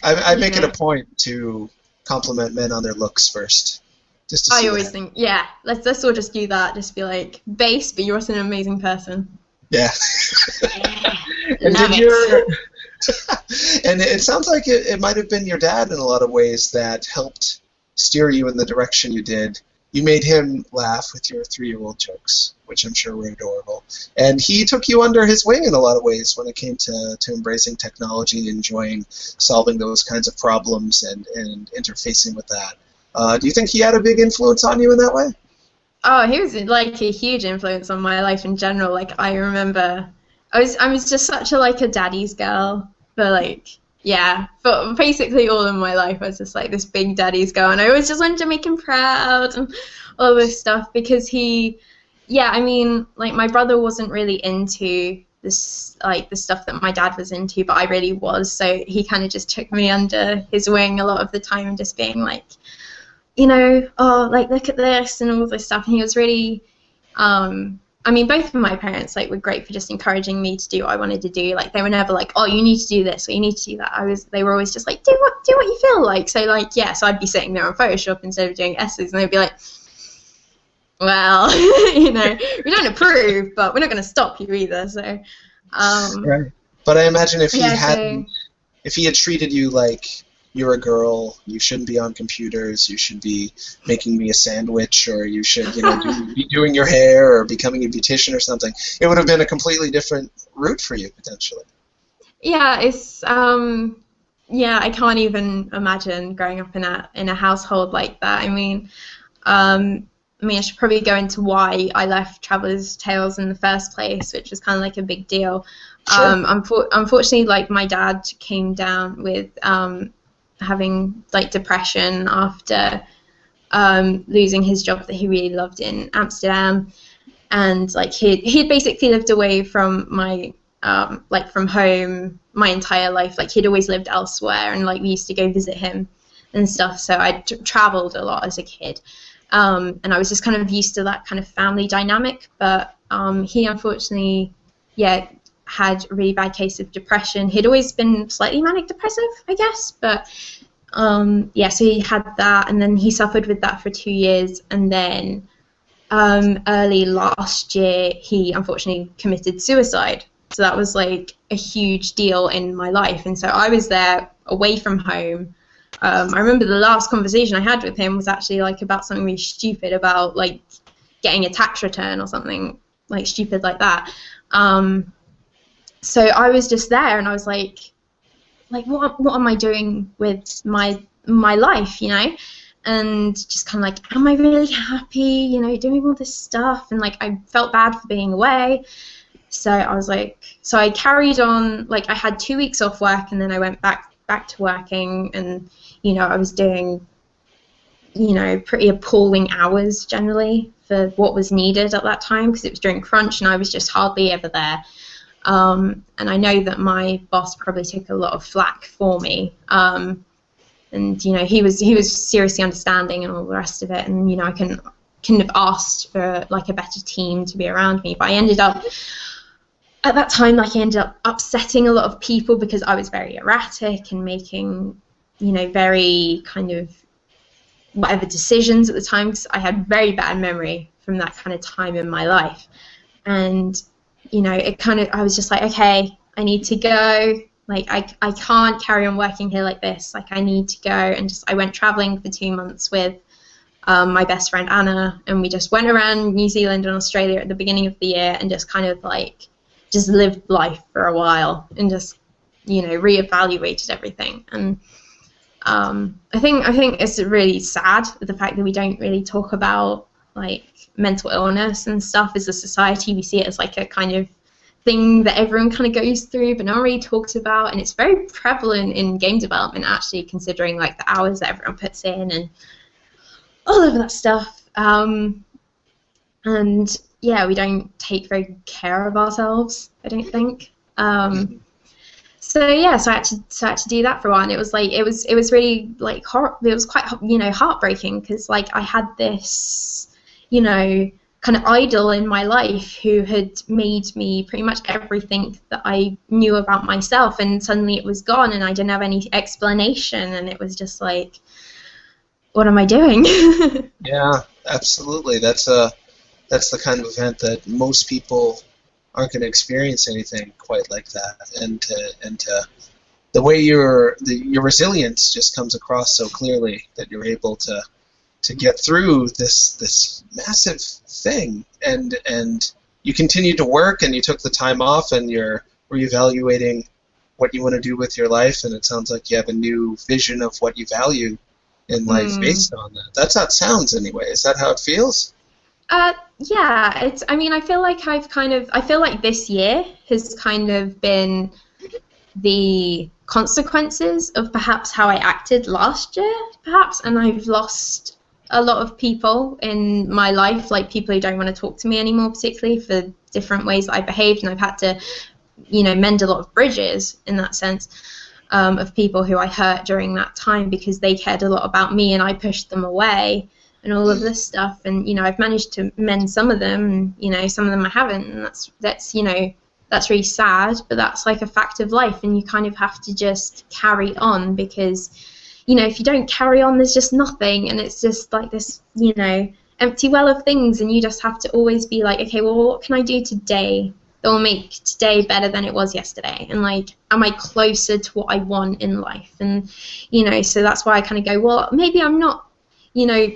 I make it a point to compliment men on their looks first. Just to see I always think, yeah, let's all just do that. Just be like, base, but you're also an amazing person. Yeah. And Love did it. and it sounds like it might have been your dad in a lot of ways that helped steer you in the direction you did. You made him laugh with your 3-year-old jokes, which I'm sure were adorable. And he took you under his wing in a lot of ways when it came to embracing technology, enjoying solving those kinds of problems and interfacing with that. Do you think he had a big influence on you in that way? Oh, he was like a huge influence on my life in general. Like, I remember I was just such a like a daddy's girl, but like, yeah, but basically all of my life I was just like this big daddy's girl, and I always just wanted to make him proud and all this stuff because yeah, I mean, like my brother wasn't really into this, like the stuff that my dad was into, but I really was, so he kind of just took me under his wing a lot of the time and just being like, you know, oh, like look at this and all this stuff, and he was really, I mean, both of my parents like were great for just encouraging me to do what I wanted to do. Like they were never like, oh, you need to do this or you need to do that. They were always just like, do what you feel like. So like, yeah, so I'd be sitting there on Photoshop instead of doing essays, and they'd be like, well, you know, we don't approve, but we're not going to stop you either. So, right. But I imagine if he had treated you like you're a girl, you shouldn't be on computers, you should be making me a sandwich, or you should, you know, be doing your hair or becoming a beautician or something, it would have been a completely different route for you potentially. Yeah, it's yeah, I can't even imagine growing up in a household like that. I mean, I should probably go into why I left Traveller's Tales in the first place, which was kind of like a big deal. Sure. Unfortunately, like my dad came down with having like depression after losing his job that he really loved in Amsterdam, and like he'd basically lived away from my like from home my entire life. Like he'd always lived elsewhere, and like we used to go visit him and stuff. So I traveled a lot as a kid. And I was just kind of used to that kind of family dynamic, but he unfortunately, yeah, had a really bad case of depression. He'd always been slightly manic depressive, I guess, but yeah, so he had that, and then he suffered with that for 2 years, and then early last year he unfortunately committed suicide. So that was like a huge deal in my life, and so I was there away from home. I remember the last conversation I had with him was actually like about something really stupid, about like getting a tax return or something like stupid like that. So I was just there, and I was like what am I doing with my life, you know? And just kind of like, am I really happy, you know, doing all this stuff? And like I felt bad for being away. So I was like, so I carried on. Like I had 2 weeks off work, and then I went back to working, and you know, I was doing, you know, pretty appalling hours generally for what was needed at that time, because it was during crunch and I was just hardly ever there. And I know that my boss probably took a lot of flack for me. And you know, he was seriously understanding and all the rest of it. And you know, I couldn't have asked for like a better team to be around me. But I ended up at that time, like I ended up upsetting a lot of people because I was very erratic and making, you know, very kind of whatever decisions at the time, because I had very bad memory from that kind of time in my life. And I was just like, okay, I need to go. Like, I can't carry on working here like this. Like, I need to go. And I went traveling for 2 months with my best friend Anna, and we just went around New Zealand and Australia at the beginning of the year and just kind of like just lived life for a while and just, reevaluated everything. And I think it's really sad, the fact that we don't really talk about like mental illness and stuff as a society. We see it as like a kind of thing that everyone kind of goes through, but not really talked about, and it's very prevalent in game development, actually, considering like the hours that everyone puts in and all of that stuff. And yeah, we don't take very good care of ourselves, I don't think. So yeah, so I had to do that for a while, and it was really like it was quite heartbreaking, because like I had this kind of idol in my life who had made me pretty much everything that I knew about myself, and suddenly it was gone and I didn't have any explanation, and it was just like, what am I doing? Yeah, absolutely. That's the kind of event that most people aren't going to experience anything quite like that, and the way your resilience just comes across so clearly, that you're able to get through this massive thing, and you continue to work, and you took the time off, and you're reevaluating what you want to do with your life, and it sounds like you have a new vision of what you value in life based on that. That's how it sounds anyway. Is that how it feels? Yeah, I feel like this year has kind of been the consequences of perhaps how I acted last year, perhaps, and I've lost a lot of people in my life, like people who don't want to talk to me anymore, particularly for different ways that I behaved, and I've had to, mend a lot of bridges in that sense, of people who I hurt during that time because they cared a lot about me and I pushed them away and all of this stuff. And, I've managed to mend some of them, and, some of them I haven't, and that's really sad, but that's like a fact of life, and you kind of have to just carry on, because if you don't carry on, there's just nothing, and it's just like this, empty well of things, and you just have to always be like, okay, well, what can I do today that will make today better than it was yesterday? And like, am I closer to what I want in life? And, so that's why I kind of go, well, maybe I'm not,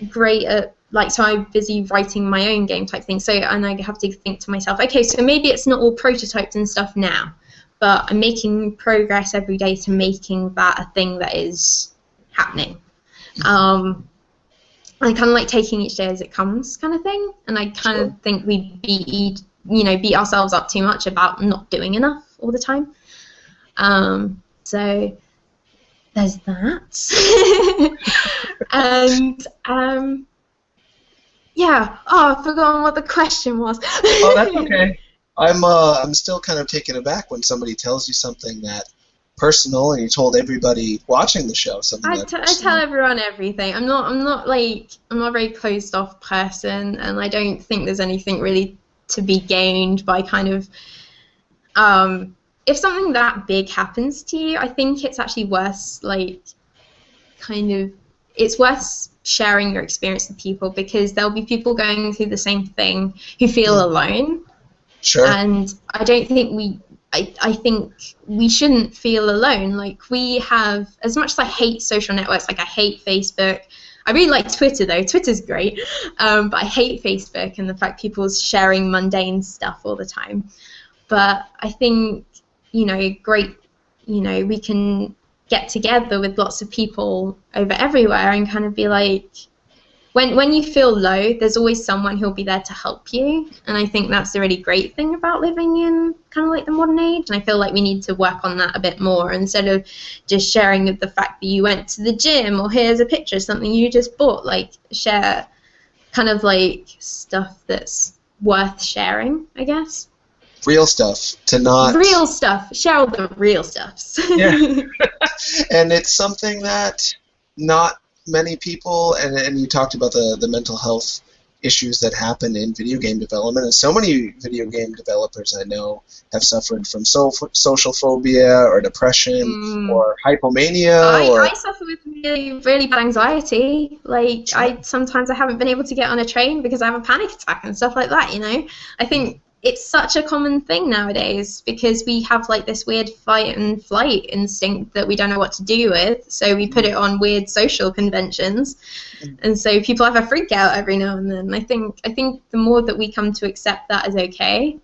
great at, like, so I'm busy writing my own game type thing. So, and I have to think to myself, okay, so maybe it's not all prototyped and stuff now, but I'm making progress every day to making that a thing that is happening. I kind of like taking each day as it comes, kind of thing. And I kind of think we beat ourselves up too much about not doing enough all the time. So there's that. And yeah. Oh, I've forgotten what the question was. Oh, that's okay. I'm still kind of taken aback when somebody tells you something that personal, and you told everybody watching the show something. I tell everyone everything. I'm not a very closed off person, and I don't think there's anything really to be gained by kind of if something that big happens to you. I think it's actually worth it's worth sharing your experience with people, because there'll be people going through the same thing who feel alone. Sure. And I don't think I think we shouldn't feel alone. Like, we have, as much as I hate social networks, like I hate Facebook. I really like Twitter, though. Twitter's great. But I hate Facebook and the fact people's sharing mundane stuff all the time. But I think, great, we can get together with lots of people over everywhere and kind of be like, when you feel low, there's always someone who'll be there to help you. And I think that's the really great thing about living in kind of like the modern age. And I feel like we need to work on that a bit more, instead of just sharing the fact that you went to the gym, or here's a picture of something you just bought. Like, share kind of like stuff that's worth sharing, I guess. Real stuff, real stuff. Share all the real stuffs. Yeah. And it's something that not many people, and you talked about the mental health issues that happen in video game development, and so many video game developers I know have suffered from social phobia or depression or hypomania. I suffer with really, really bad anxiety. Like, sometimes I haven't been able to get on a train because I have a panic attack and stuff like that, I think it's such a common thing nowadays because we have like this weird fight and flight instinct that we don't know what to do with, so we put it on weird social conventions, and so people have a freak out every now and then. I think the more that we come to accept that as okay,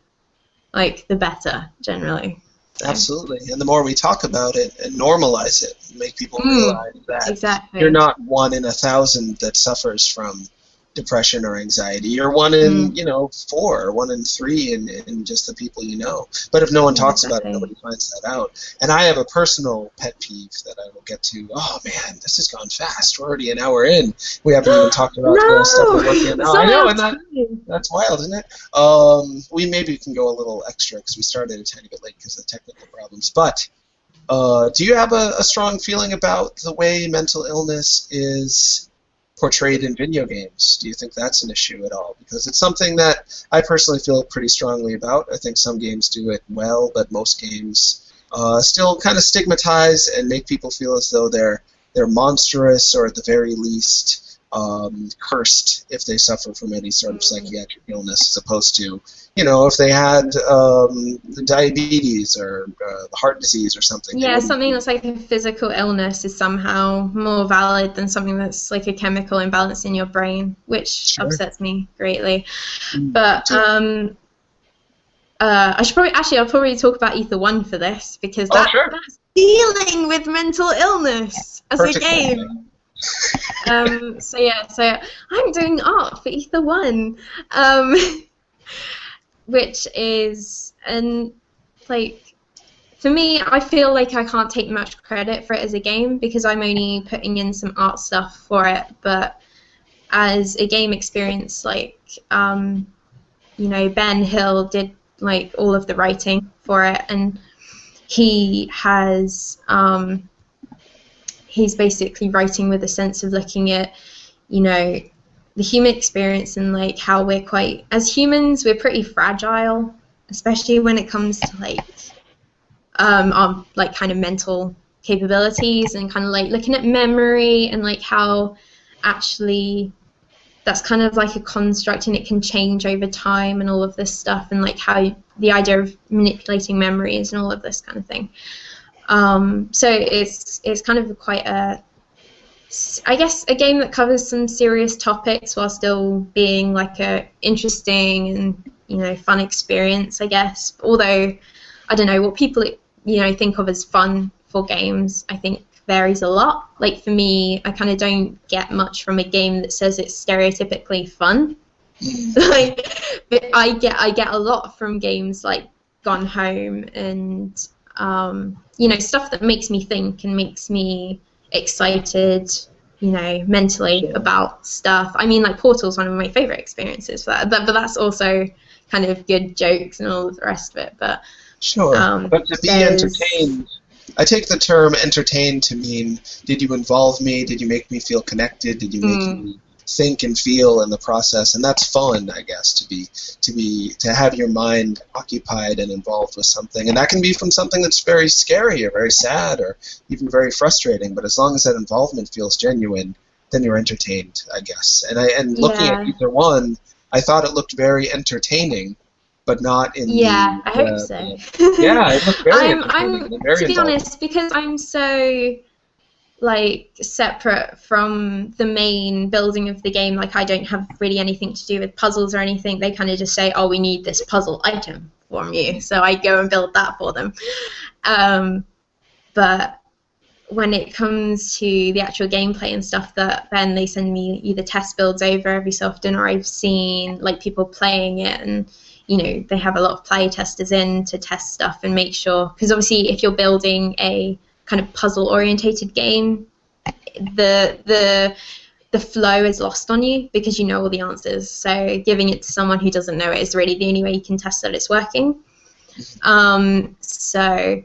like the better generally. So. Absolutely, and the more we talk about it and normalize it, make people realize that you're not 1 in 1,000 that suffers from depression or anxiety. You're 1 in 4, or 1 in 3 in just the people you know. But if no one talks about it, nobody finds that out. And I have a personal pet peeve that I will get to. Oh man, this has gone fast. We're already an hour in. We haven't even talked about the stuff we're working on now. I know, and that's wild, isn't it? We maybe can go a little extra because we started a tiny bit late because of technical problems. But do you have a strong feeling about the way mental illness is portrayed in video games? Do you think that's an issue at all? Because it's something that I personally feel pretty strongly about. I think some games do it well, but most games still kind of stigmatize and make people feel as though they're monstrous, or at the very least cursed if they suffer from any sort of psychiatric illness, as opposed to, if they had diabetes or heart disease or something. Yeah, something that's like a physical illness is somehow more valid than something that's like a chemical imbalance in your brain, which upsets me greatly. But I'll probably talk about Ether 1 for this, because that's dealing with mental illness as a game. So I'm doing art for Ether 1, which is, and like, for me, I feel like I can't take much credit for it as a game because I'm only putting in some art stuff for it. But as a game experience, like, Ben Hill did like all of the writing for it, and he has he's basically writing with a sense of looking at, the human experience and like how we're as humans, we're pretty fragile, especially when it comes to like our like kind of mental capabilities, and kind of like looking at memory and like how actually that's kind of like a construct and it can change over time and all of this stuff, and like how the idea of manipulating memories and all of this kind of thing. So it's kind of quite I guess a game that covers some serious topics while still being like a interesting and fun experience, I guess. Although I don't know what people think of as fun for games, I think varies a lot. Like for me, I kind of don't get much from a game that says it's stereotypically fun. But I get a lot from games like Gone Home and stuff that makes me think and makes me excited, mentally about stuff. I mean, like Portal's one of my favorite experiences for that, but that's also kind of good jokes and all of the rest of it. But but to be entertained, I take the term entertained to mean, did you involve me? Did you make me feel connected? Did you make me think and feel in the process? And that's fun, I guess, to have your mind occupied and involved with something. And that can be from something that's very scary or very sad or even very frustrating. But as long as that involvement feels genuine, then you're entertained, I guess. And looking at Ether 1, I thought it looked very entertaining, but not in I hope so. It looked very entertaining. To be honest, because I'm so like separate from the main building of the game, like I don't have really anything to do with puzzles or anything. They kind of just say, oh, we need this puzzle item from you, so I go and build that for them. But when it comes to the actual gameplay and stuff, that then they send me either test builds over every so often, or I've seen like people playing it, and they have a lot of play testers in to test stuff and make sure, because obviously if you're building a kind of puzzle orientated game, the flow is lost on you because you know all the answers. So giving it to someone who doesn't know it is really the only way you can test that it's working. So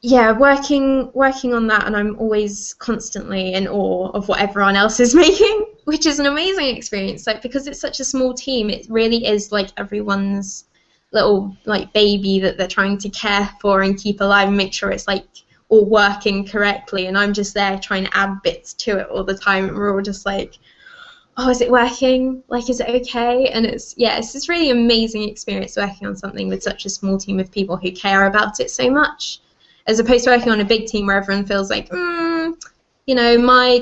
yeah, working on that, and I'm always constantly in awe of what everyone else is making, which is an amazing experience. Like, because it's such a small team, it really is like everyone's little like baby that they're trying to care for and keep alive and make sure it's like all working correctly, and I'm just there trying to add bits to it all the time, and we're all just like, oh, is it working? Like, is it okay? And it's this really amazing experience working on something with such a small team of people who care about it so much, as opposed to working on a big team where everyone feels like, my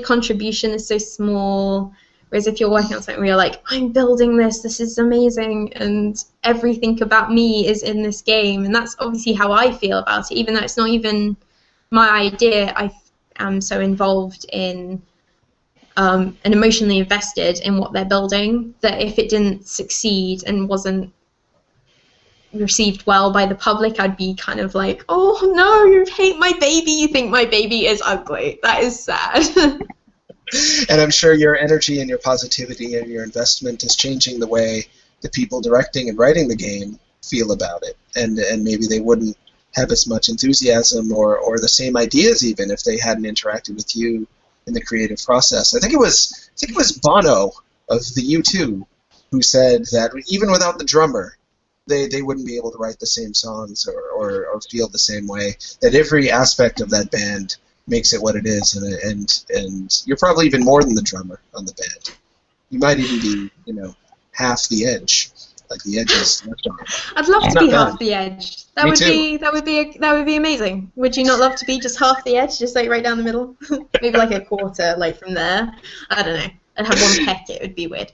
contribution is so small. Whereas if you're working on something where you're like, I'm building this is amazing, and everything about me is in this game, and that's obviously how I feel about it, even though it's not even my idea. I am so involved in and emotionally invested in what they're building that if it didn't succeed and wasn't received well by the public, I'd be kind of like, oh no, you hate my baby, you think my baby is ugly. That is sad. And I'm sure your energy and your positivity and your investment is changing the way the people directing and writing the game feel about it. And maybe they wouldn't have as much enthusiasm or the same ideas even if they hadn't interacted with you in the creative process. I think it was Bono of the U2 who said that even without the drummer, they wouldn't be able to write the same songs or feel the same way. That every aspect of that band makes it what it is, and you're probably even more than the drummer on the band. You might even be, half the Edge, like the Edge's left arm. I'd love to Not be bad. half the Edge. That would be amazing. Would you not love to be just half the Edge, just like right down the middle? Maybe like a quarter, like from there. I don't know. I'd have one peck. It would be weird.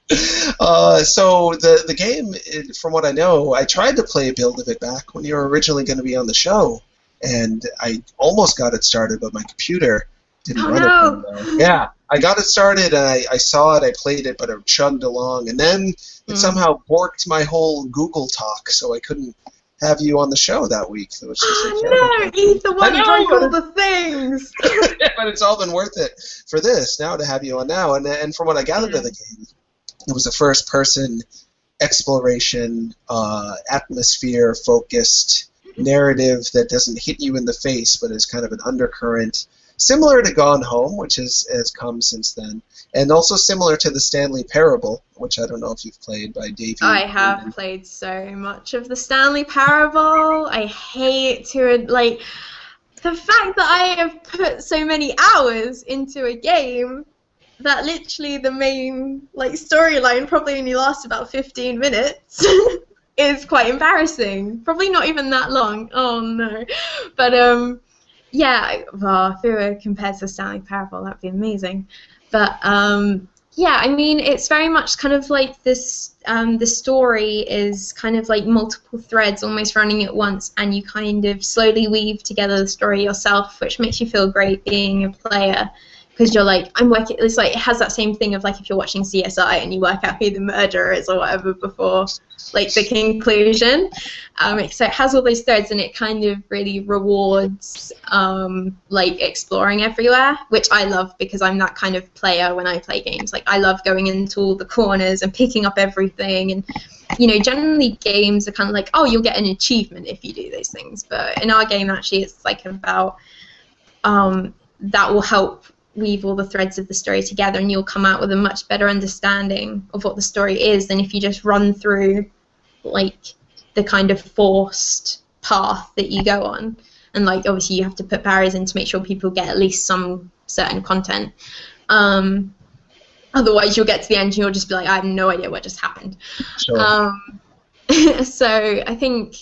So the game, from what I know, I tried to play a build of it back when you were originally going to be on the show, and I almost got it started, but my computer didn't run it. Well. Yeah, I got it started, and I saw it, I played it, but it chugged along, and then it somehow borked my whole Google talk, so I couldn't have you on the show that week. So it's just no, he's the one who broke all the things. But it's all been worth it for this now to have you on now, and from what I gathered of the game, it was a first-person exploration, atmosphere-focused narrative that doesn't hit you in the face, but is kind of an undercurrent, similar to Gone Home, which has come since then, and also similar to the Stanley Parable, which I don't know if you've played by Davey. I have played so much of the Stanley Parable. I hate to, like, the fact that I have put so many hours into a game that literally the main storyline probably only lasts about 15 minutes is quite embarrassing. Probably not even that long. Oh no. But if it were compared to Stanley Parable, that'd be amazing. But I mean, it's very much kind of like this. The story is kind of like multiple threads almost running at once, and you kind of slowly weave together the story yourself, which makes you feel great being a player. Because you're like, I'm working, it's like, it has that same thing of like if you're watching CSI and you work out who the murderer is or whatever before like the conclusion. So it has all those threads, and it kind of really rewards like exploring everywhere, which I love because I'm that kind of player when I play games. Like I love going into all the corners and picking up everything, and generally games are kind of like, oh, you'll get an achievement if you do those things. But in our game, actually, it's like about that will help weave all the threads of the story together, and you'll come out with a much better understanding of what the story is than if you just run through like the kind of forced path that you go on. And like obviously you have to put barriers in to make sure people get at least some certain content. Otherwise you'll get to the end and you'll just be like, I have no idea what just happened. Sure. So I think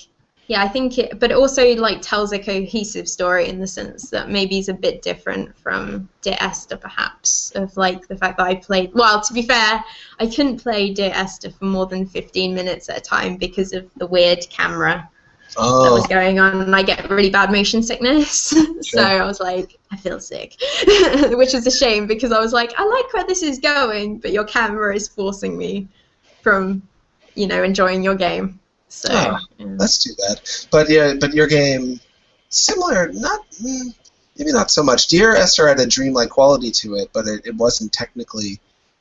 it, but it also like tells a cohesive story in the sense that maybe is a bit different from Dear Esther, perhaps, of like the fact that I played. Well, to be fair, I couldn't play Dear Esther for more than 15 minutes at a time because of the weird camera that was going on, and I get really bad motion sickness. Sure. So I was like, I feel sick, which is a shame because I was like, I like where this is going, but your camera is forcing me from, enjoying your game. So that's too bad. But your game, similar, maybe not so much. Dear Esther had a dreamlike quality to it, but it wasn't technically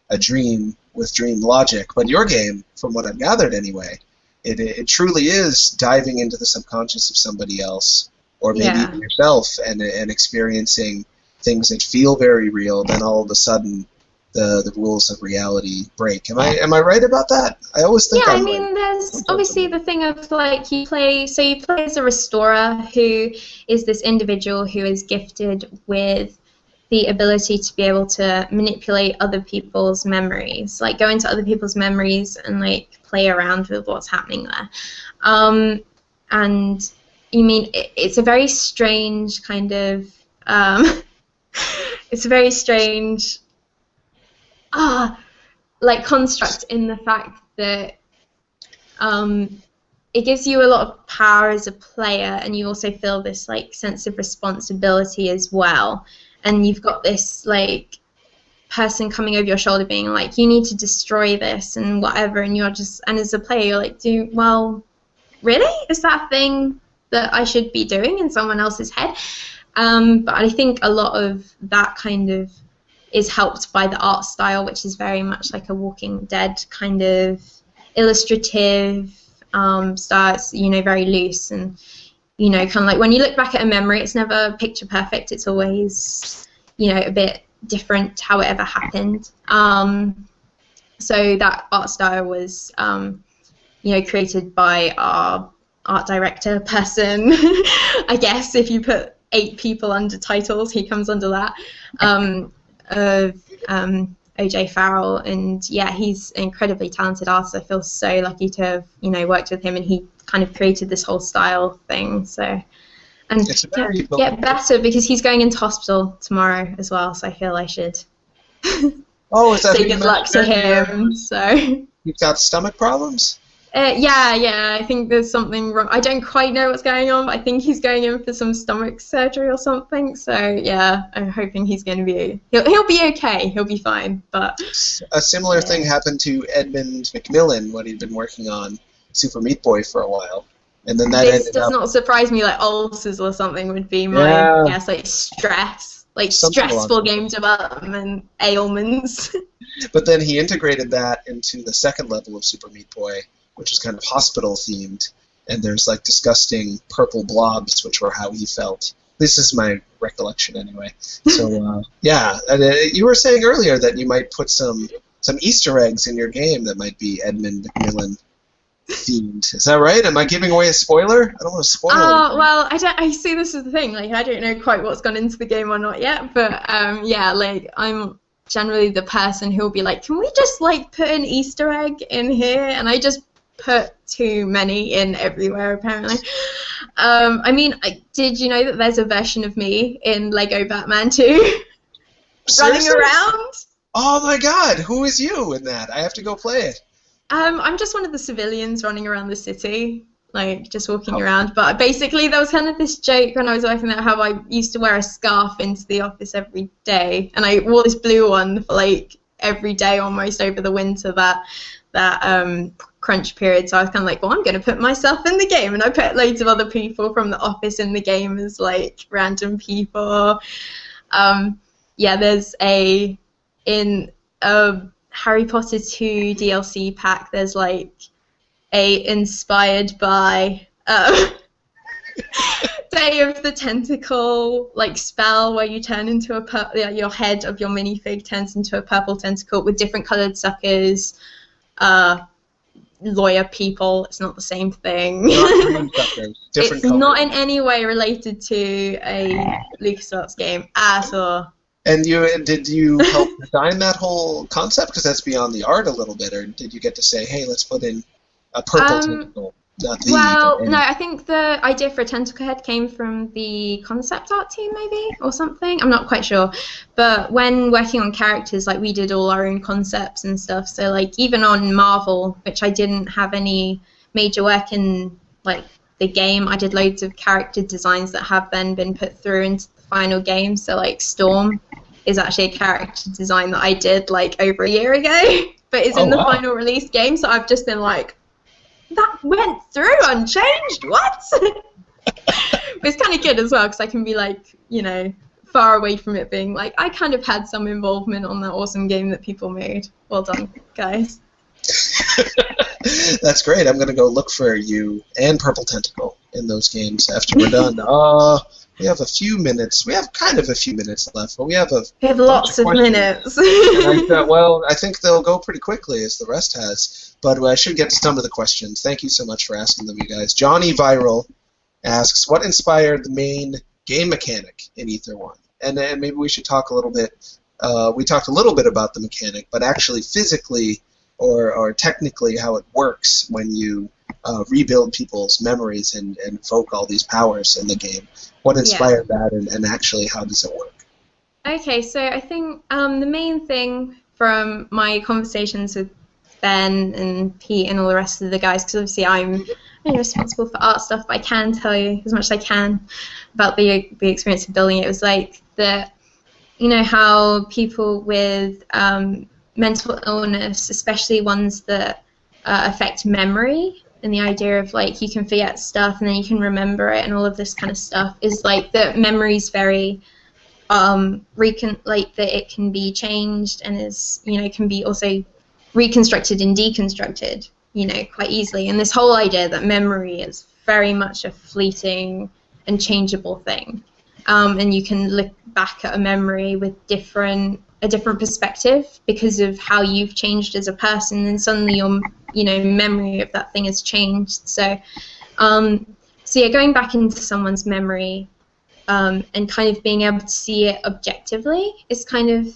a dream with dream logic. But your game, from what I've gathered anyway, it truly is diving into the subconscious of somebody else, or maybe even yourself, and experiencing things that feel very real. Then all of a sudden, the rules of reality break. Am I right about that? I always think. Yeah, I mean, there's obviously the thing of like you play as a restorer who is this individual who is gifted with the ability to be able to manipulate other people's memories, like go into other people's memories and like play around with what's happening there. And you mean it's a very strange kind of it's a very strange like construct in the fact that it gives you a lot of power as a player, and you also feel this like sense of responsibility as well. And you've got this like person coming over your shoulder being like, you need to destroy this and whatever, and you're just, and as a player you're like, well, really? Is that a thing that I should be doing in someone else's head? But I think a lot of that kind of is helped by the art style, which is very much like a Walking Dead kind of illustrative style. It's, you know, very loose, and you know, kind of like when you look back at a memory, it's never picture perfect. It's always, you know, a bit different how it ever happened. So that art style was, you know, created by our art director person. I guess if you put 8 people under titles, he comes under that. OJ Farrell, and yeah, he's an incredibly talented artist. I feel so lucky to have, you know, worked with him, and he kind of created this whole style thing. So, and get better because he's going into hospital tomorrow as well. So I feel I should. Oh, is that say good luck to him. So you've got stomach problems? Yeah, I think there's something wrong. I don't quite know what's going on, but I think he's going in for some stomach surgery or something. So yeah, I'm hoping he's going to be. He'll be okay. He'll be fine. But a similar thing happened to Edmund McMillan when he'd been working on Super Meat Boy for a while, and then that this does not surprise me. Like ulcers or something would be my guess. Like stress, like something stressful game development ailments. But then he integrated that into the second level of Super Meat Boy, which is kind of hospital themed, and there's like disgusting purple blobs, which were how he felt. This is my recollection anyway. So yeah, and, you were saying earlier that you might put some Easter eggs in your game that might be Edmund McMillan themed. Is that right? Am I giving away a spoiler? I don't want to spoil anything. Well, I see, this is the thing. Like, I don't know quite what's gone into the game or not yet, but yeah, like I'm generally the person who'll be like, can we just like put an Easter egg in here? And I just put too many in everywhere, apparently. I mean, did you know that there's a version of me in Lego Batman 2 running around? Oh my god, who is you in that? I have to go play it. I'm just one of the civilians running around the city, like just walking around. But basically, there was kind of this joke when I was working there, how I used to wear a scarf into the office every day, and I wore this blue one for like every day almost over the winter that crunch period. So I was kind of like, well, I'm going to put myself in the game, and I put loads of other people from the office in the game as like random people. Yeah, there's in a Harry Potter 2 DLC pack, there's like a inspired by Day of the Tentacle like spell where you turn into a your head of your minifig turns into a purple tentacle with different coloured suckers. Lawyer people, it's not the same thing. It's not in any way related to a LucasArts game at all. And did you help design that whole concept? Because that's beyond the art a little bit, or did you get to say, hey, let's put in a purple tentacle? Well, no, I think the idea for a tentacle head came from the concept art team, maybe, or something. I'm not quite sure. But when working on characters, like, we did all our own concepts and stuff. So, like, even on Marvel, which I didn't have any major work in, like, the game, I did loads of character designs that have then been put through into the final game. So, like, Storm is actually a character design that I did, like, over a year ago. But it's in the final release game, so I've just been like, that went through unchanged, what? It's kind of good as well, because I can be like, you know, far away from it being like, I kind of had some involvement on that awesome game that people made. Well done, guys. That's great. I'm going to go look for you and Purple Tentacle in those games after we're done. We have a few minutes. We have kind of a few minutes left, but we have lots of minutes. Well, I think they'll go pretty quickly, as the rest has. But I should get to some of the questions. Thank you so much for asking them, you guys. Johnny Viral asks, what inspired the main game mechanic in Ether 1? and maybe we should talk a little bit. We talked a little bit about the mechanic, but actually physically or technically how it works when you rebuild people's memories and invoke all these powers in the game. What inspired that, and actually how does it work? Okay, so I think the main thing from my conversations with Ben and Pete and all the rest of the guys, because obviously I'm responsible for art stuff, but I can tell you as much as I can about the experience of building it. It was like how people with mental illness, especially ones that affect memory, and the idea of like you can forget stuff and then you can remember it and all of this kind of stuff, is like that memory's very that it can be changed and is can be also reconstructed and deconstructed quite easily. And this whole idea that memory is very much a fleeting and changeable thing, and you can look back at a memory with a different perspective because of how you've changed as a person, and suddenly your memory of that thing has changed. So going back into someone's memory and kind of being able to see it objectively is kind of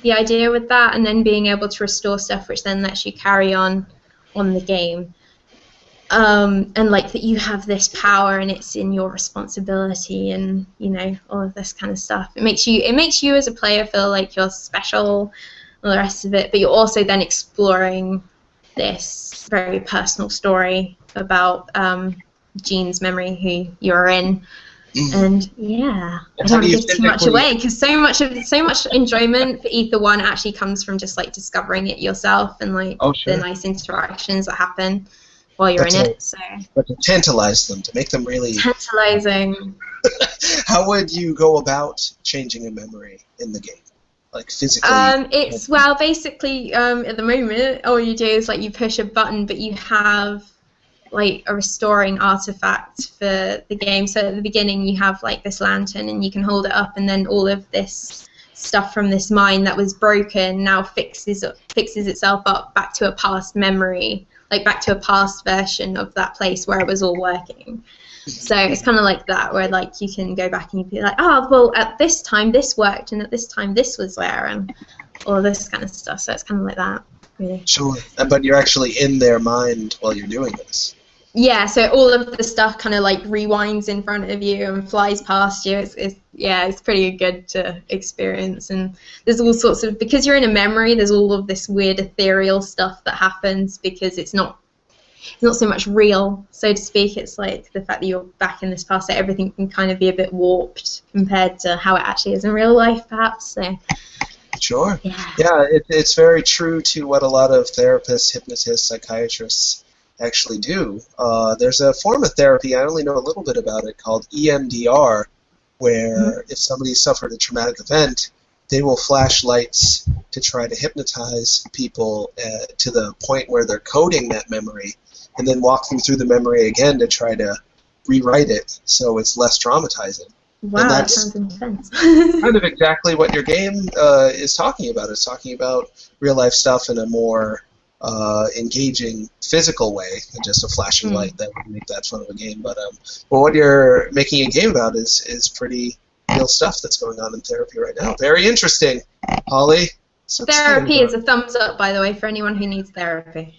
the idea with that, and then being able to restore stuff which then lets you carry on the game. And like that you have this power and it's in your responsibility, and all of this kind of stuff. It makes you as a player feel like you're special and all the rest of it, but you're also then exploring this very personal story about Jean's memory, who you're in. And I don't want to give too much away, because so much enjoyment for Ether 1 actually comes from just like discovering it yourself and like the nice interactions that happen while you're in it. So, but to tantalize them, to make them really tantalizing. How would you go about changing a memory in the game, like physically? It's basically at the moment all you do is like you push a button, but you have like a restoring artifact for the game. So at the beginning you have like this lantern and you can hold it up, and then all of this stuff from this mine that was broken now fixes itself up back to a past memory, like back to a past version of that place where it was all working. So it's kind of like that, where like you can go back and you'd be like, oh well, at this time this worked, and at this time this was there, and all this kind of stuff. So it's kind of like that, really. Sure, but you're actually in their mind while you're doing this. Yeah, so all of the stuff kind of like rewinds in front of you and flies past you. It's pretty good to experience, and there's all sorts of, because you're in a memory, there's all of this weird ethereal stuff that happens because it's not so much real, so to speak. It's like the fact that you're back in this past, that everything can kind of be a bit warped compared to how it actually is in real life, perhaps. So. Sure. Yeah, it's very true to what a lot of therapists, hypnotists, psychiatrists actually do. There's a form of therapy, I only know a little bit about it, called EMDR, where if somebody suffered a traumatic event, they will flash lights to try to hypnotize people to the point where they're coding that memory, and then walk them through the memory again to try to rewrite it so it's less traumatizing. Wow, that sounds intense. Kind of exactly what your game is talking about. It's talking about real-life stuff in a more engaging physical way than just a flashing light that would make that fun of a game. But what you're making a game about is pretty real stuff that's going on in therapy right now. Very interesting, Holly. So therapy is a thumbs up, by the way, for anyone who needs therapy.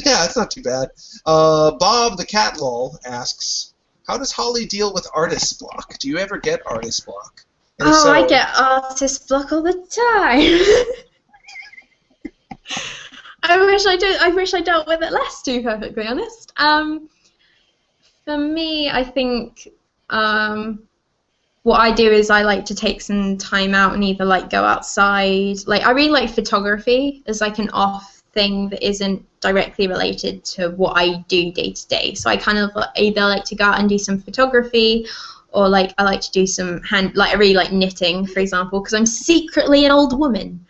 Yeah, it's not too bad. Bob the Cat Lol asks, how does Holly deal with artist block? Do you ever get artist block? And so, I get artist block all the time. I wish I dealt with it less, to be perfectly honest. For me, I think what I do is I like to take some time out and either like go outside. Like I really like photography as like an off thing that isn't directly related to what I do day to day. So I kind of either like to go out and do some photography, or like I like to do some I really like knitting, for example, because I'm secretly an old woman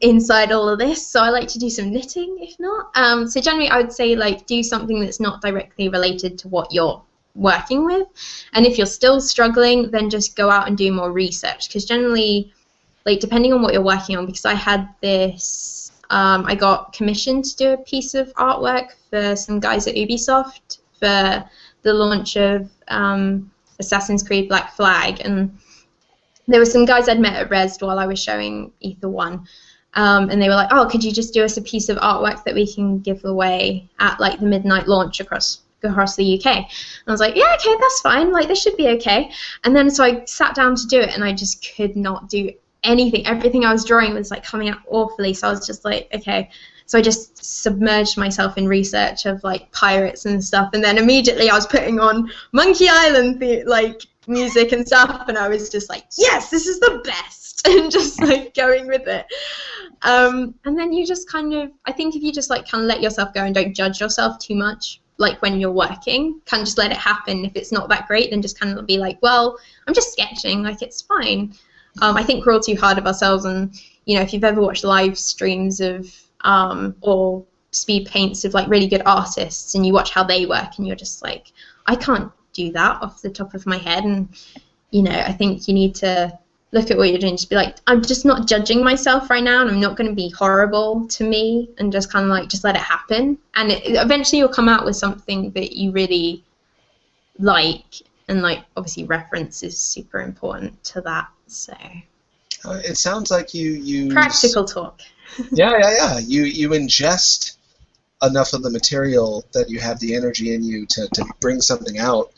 inside all of this, so I like to do some knitting if not. So generally I would say like do something that's not directly related to what you're working with, and if you're still struggling, then just go out and do more research, because generally, like depending on what you're working on, because I had this I got commissioned to do a piece of artwork for some guys at Ubisoft for the launch of Assassin's Creed Black Flag, and there were some guys I'd met at Rezzed while I was showing Ether 1. And they were like, oh, could you just do us a piece of artwork that we can give away at like the midnight launch across the UK? And I was like, yeah, okay, that's fine. Like, this should be okay. And then so I sat down to do it, and I just could not do anything. Everything I was drawing was like coming out awfully. So I was just like, okay. So I just submerged myself in research of like pirates and stuff. And then immediately I was putting on Monkey Island like music and stuff, and I was just like, yes, this is the best, and just like going with it. And then you just kind of, I think if you just like kind of let yourself go and don't judge yourself too much, like when you're working, kind of just let it happen. If it's not that great, then just kind of be like, well, I'm just sketching, like it's fine. I think we're all too hard of ourselves, and you know, if you've ever watched live streams of or speed paints of like really good artists, and you watch how they work, and you're just like, I can't do that off the top of my head. And you know, I think you need to look at what you're doing, just be like, I'm just not judging myself right now, and I'm not going to be horrible to me, and just kind of like just let it happen, and eventually you'll come out with something that you really like. And like obviously reference is super important to that. So it sounds like you practical talk. Yeah. You ingest enough of the material that you have the energy in you to bring something out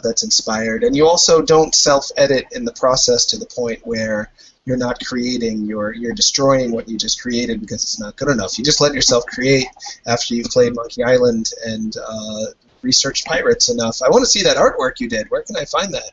that's inspired, and you also don't self-edit in the process to the point where you're not creating, you're destroying what you just created because it's not good enough. You just let yourself create after you've played Monkey Island and researched pirates enough. I want to see that artwork you did. Where can I find that?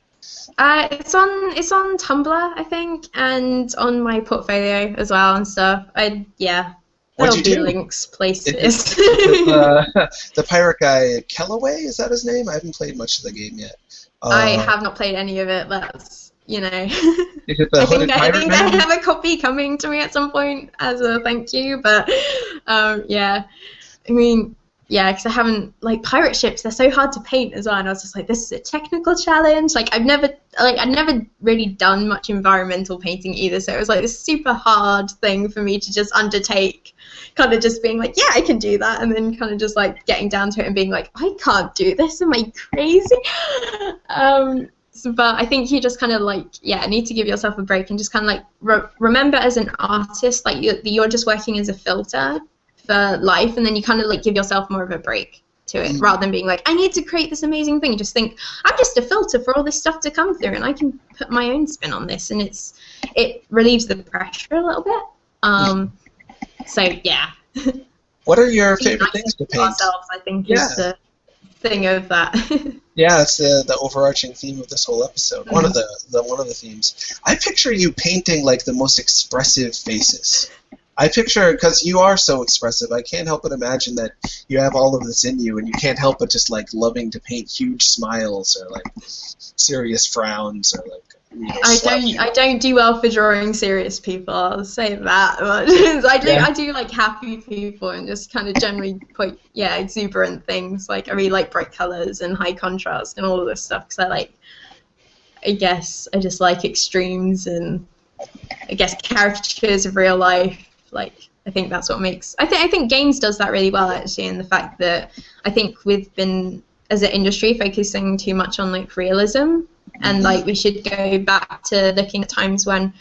It's on Tumblr, I think, and on my portfolio as well and stuff. There'll be links places. The pirate guy, Kellaway, is that his name? I haven't played much of the game yet. I have not played any of it. That's, you know. Is it the I think man? I have a copy coming to me at some point as a thank you, but yeah. I mean, yeah, because I haven't, like, pirate ships, they're so hard to paint as well, and I was just like, this is a technical challenge. Like, I'd never really done much environmental painting either, so it was like this super hard thing for me to just undertake, kind of just being like, yeah, I can do that, and then kind of just like getting down to it and being like, I can't do this, am I crazy? But I think you just kind of like, yeah, need to give yourself a break and just kind of like remember as an artist, like you're just working as a filter for life, and then you kind of like give yourself more of a break to it, rather than being like, I need to create this amazing thing. You just think, I'm just a filter for all this stuff to come through, and I can put my own spin on this, and it relieves the pressure a little bit. So yeah. What are your favorite things to paint? Ourselves, I think, is the thing of that. Yeah, it's the overarching theme of this whole episode. One of the themes. I picture you painting like the most expressive faces. I picture, because you are so expressive, I can't help but imagine that you have all of this in you, and you can't help but just like loving to paint huge smiles or like serious frowns or like. You know, I don't do well for drawing serious people. I'll say that. I do like happy people and just kind of generally quite exuberant things. Like I really like bright colors and high contrast and all of this stuff because I guess I just like extremes and I guess caricatures of real life. Like I think that's what makes. I think games does that really well actually, in the fact that I think we've been as an industry focusing too much on like realism. And like we should go back to looking at times when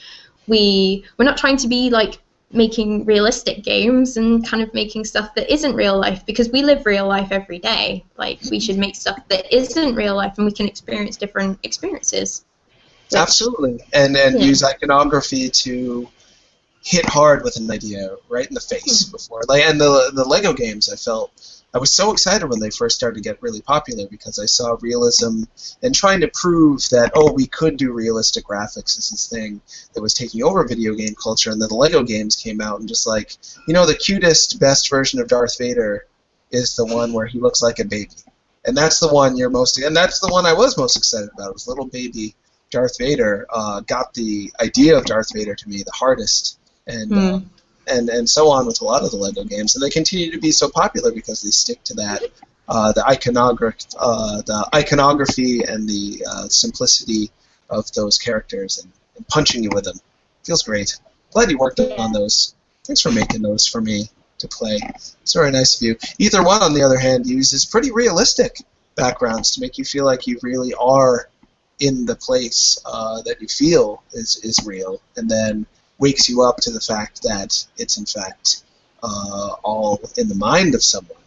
we're not trying to be like making realistic games and kind of making stuff that isn't real life, because we live real life every day. Like we should make stuff that isn't real life and we can experience different experiences. Absolutely, and use iconography to hit hard with an idea right in the face before. Like, and the Lego games, I was so excited when they first started to get really popular because I saw realism and trying to prove that, we could do realistic graphics as this thing that was taking over video game culture. And then the Lego games came out and just like, the cutest, best version of Darth Vader is the one where he looks like a baby. And that's the one and that's the one I was most excited about. It was little baby Darth Vader got the idea of Darth Vader to me the hardest. And so on with a lot of the Lego games, and they continue to be so popular because they stick to that the iconography and the simplicity of those characters and punching you with them. Feels great. Glad you worked on those. Thanks for making those for me to play. It's very nice of you. Ether 1, on the other hand, uses pretty realistic backgrounds to make you feel like you really are in the place that you feel is real, and then wakes you up to the fact that it's in fact all in the mind of someone.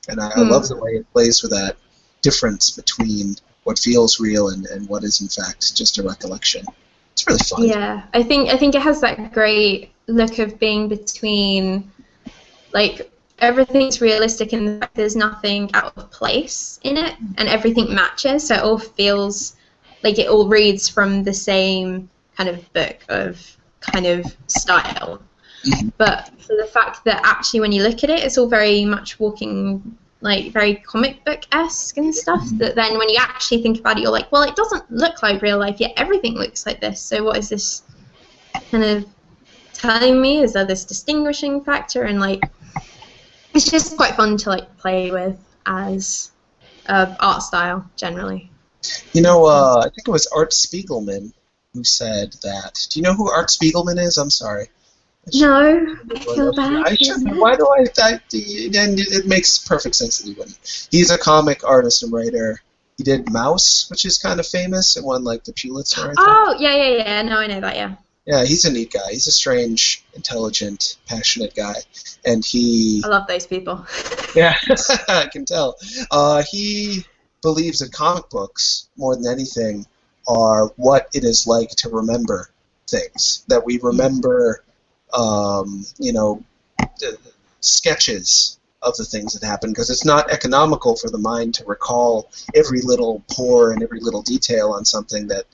And I love the way it plays with that difference between what feels real and what is in fact just a recollection. It's really fun. Yeah, I think it has that great look of being between, like, everything's realistic and there's nothing out of place in it, and everything matches, so it all feels like it all reads from the same kind of book of kind of style. But for the fact that actually when you look at it, it's all very much walking, like, very comic book-esque and stuff, that then when you actually think about it, you're like, well, it doesn't look like real life, yet everything looks like this, so what is this kind of telling me? Is there this distinguishing factor? And, like, it's just quite fun to, like, play with as art style, generally. You know, I think it was Art Spiegelman who said that. Do you know who Art Spiegelman is? I'm sorry. No, I feel bad. I should. Why do I? And it makes perfect sense that he wouldn't. He's a comic artist and writer. He did Mouse, which is kind of famous. It won like the Pulitzer, I think. Oh, yeah. No, I know that, yeah. Yeah, he's a neat guy. He's a strange, intelligent, passionate guy, and he. I love those people. Yeah, I can tell. He believes that comic books, more than anything, are what it is like to remember things. That we remember, sketches of the things that happen, because it's not economical for the mind to recall every little pore and every little detail on something that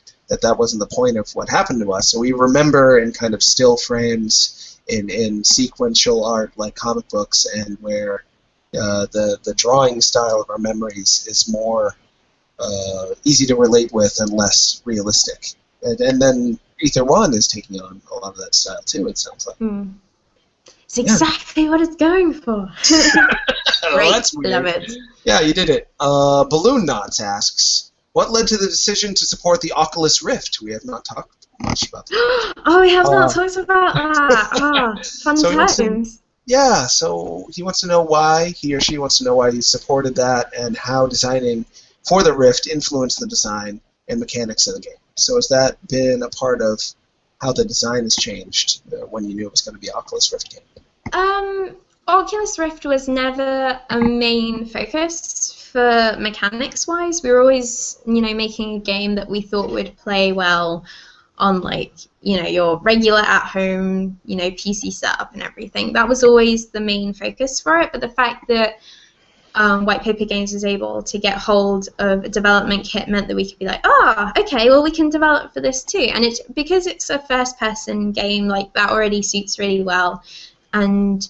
wasn't the point of what happened to us. So we remember in kind of still frames, in sequential art like comic books, and where the drawing style of our memories is more easy to relate with and less realistic. And then Ether 1 is taking on a lot of that style too, it sounds like. It's exactly what it's going for. Great, that's weird. love it. Yeah, you did it. Balloon Knots asks, what led to the decision to support the Oculus Rift? We have not talked much about that. Oh, we have not talked about that. Fun times. Yeah, so he wants to know why, he or she wants to know why you supported that, and how designing for the Rift influenced the design and mechanics of the game. So has that been a part of how the design has changed when you knew it was going to be an Oculus Rift game? Oculus Rift was never a main focus for mechanics-wise. We were always, making a game that we thought would play well on, like, your regular at-home, PC setup and everything. That was always the main focus for it, but the fact that White Paper Games was able to get hold of a development kit meant that we could be like, okay, well, we can develop for this too. And because it's a first-person game, like, that already suits really well. And,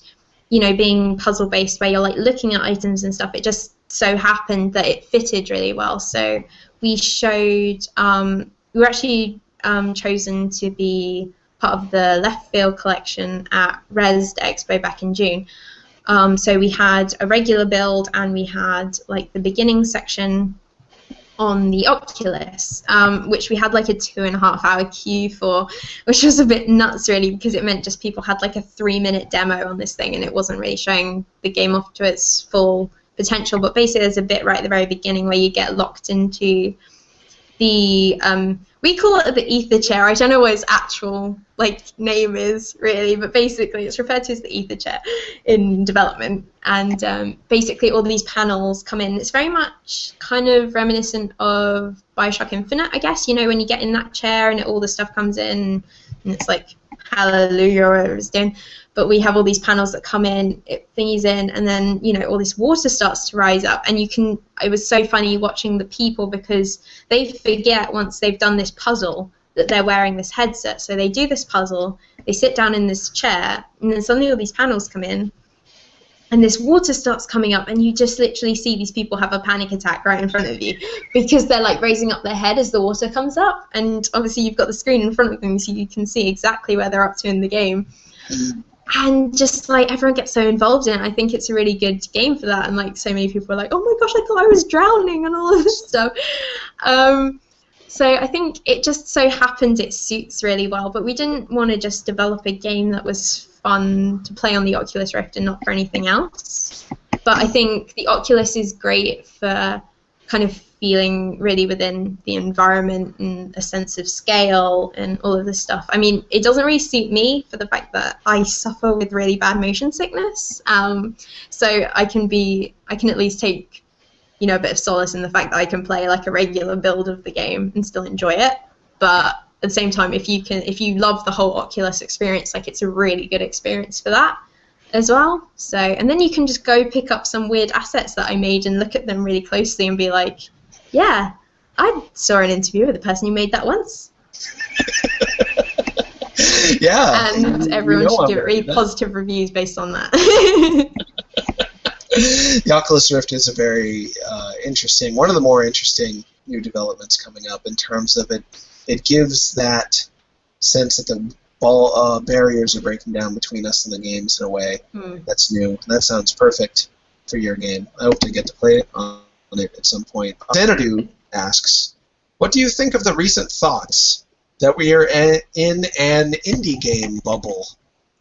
being puzzle-based where you're, like, looking at items and stuff, it just so happened that it fitted really well. So we showed, we were actually chosen to be part of the Left Field collection at Res Expo back in June. So we had a regular build, and we had, like, the beginning section on the Oculus, which we had, like, a 2.5-hour queue for, which was a bit nuts, really, because it meant just people had, like, a 3-minute demo on this thing, and it wasn't really showing the game off to its full potential. But basically there's a bit right at the very beginning where you get locked into the we call it the ether chair. I don't know what its actual, like, name is, really, but basically it's referred to as the ether chair in development. And basically all these panels come in. It's very much kind of reminiscent of Bioshock Infinite, I guess. When you get in that chair and all the stuff comes in, and it's like, hallelujah, or whatever it's doing. But we have all these panels that come in, it thingies in, and then, all this water starts to rise up. And it was so funny watching the people, because they forget once they've done this puzzle that they're wearing this headset. So they do this puzzle, they sit down in this chair, and then suddenly all these panels come in, and this water starts coming up, and you just literally see these people have a panic attack right in front of you, because they're, like, raising up their head as the water comes up. And obviously you've got the screen in front of them, so you can see exactly where they're up to in the game. And just, like, everyone gets so involved in it. I think it's a really good game for that. And, like, so many people are like, oh my gosh, I thought I was drowning and all of this stuff. So I think it just so happened it suits really well. But we didn't want to just develop a game that was fun to play on the Oculus Rift and not for anything else. But I think the Oculus is great for kind of feeling really within the environment and a sense of scale and all of this stuff. I mean, it doesn't really suit me for the fact that I suffer with really bad motion sickness. So I can at least take, you know, a bit of solace in the fact that I can play like a regular build of the game and still enjoy it. But at the same time, if you love the whole Oculus experience, like, it's a really good experience for that as well. So, and then you can just go pick up some weird assets that I made and look at them really closely and be like, yeah, I saw an interview with the person who made that once. Yeah. And everyone should give it really positive reviews based on that. The Oculus Rift is a very interesting, one of the more interesting new developments coming up in terms of it gives that sense that the barriers are breaking down between us and the games in a way that's new. And that sounds perfect for your game. I hope to get to play it on it at some point. Xanadu asks, what do you think of the recent thoughts that we are in an indie game bubble?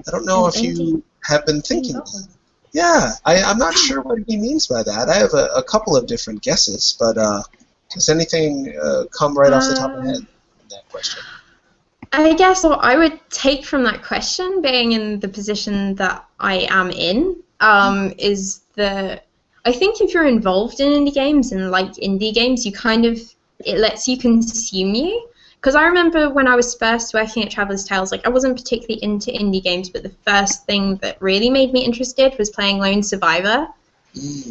I don't know if you have been thinking that. Yeah, I'm not sure what he means by that. I have a couple of different guesses, but does anything come right off the top of the head in that question? I guess what I would take from that question, being in the position that I am in, is that I think if you're involved in indie games and like indie games, it lets you consume you. Because I remember when I was first working at Traveller's Tales, like, I wasn't particularly into indie games, but the first thing that really made me interested was playing Lone Survivor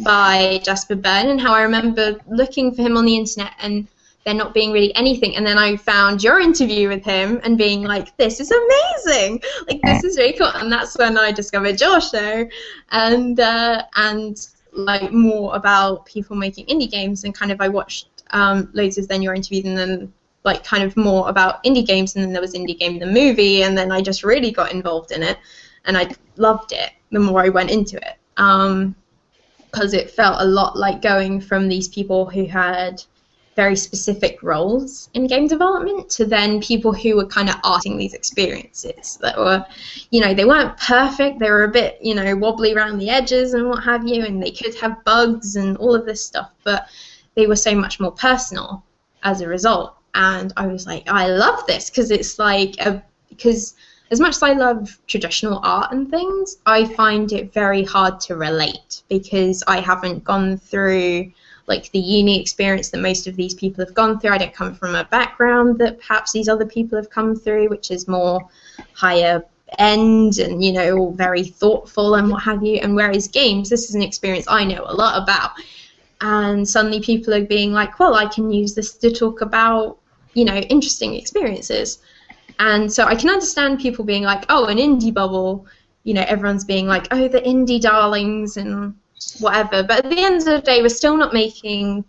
by Jasper Byrne, and how I remember looking for him on the internet and there not being really anything, and then I found your interview with him and being like, this is amazing, like, this is really cool, and that's when I discovered your show, and like more about people making indie games, and kind of I watched loads of then your interviews, and then like kind of more about indie games, and then there was Indie Game the movie, and then I just really got involved in it, and I loved it the more I went into it, because it felt a lot like going from these people who had very specific roles in game development to then people who were kind of arting these experiences that were, you know, they weren't perfect, they were a bit, you know, wobbly around the edges and what have you, and they could have bugs and all of this stuff, but they were so much more personal as a result. And I was like, I love this, because it's like, because as much as I love traditional art and things, I find it very hard to relate, because I haven't gone through like the uni experience that most of these people have gone through. I don't come from a background that perhaps these other people have come through, which is more higher end and, you know, all very thoughtful and what have you. And whereas games, this is an experience I know a lot about. And suddenly people are being like, well, I can use this to talk about, you know, interesting experiences. And so I can understand people being like, oh, an indie bubble, you know, everyone's being like, oh, the indie darlings and whatever. But at the end of the day, we're still not making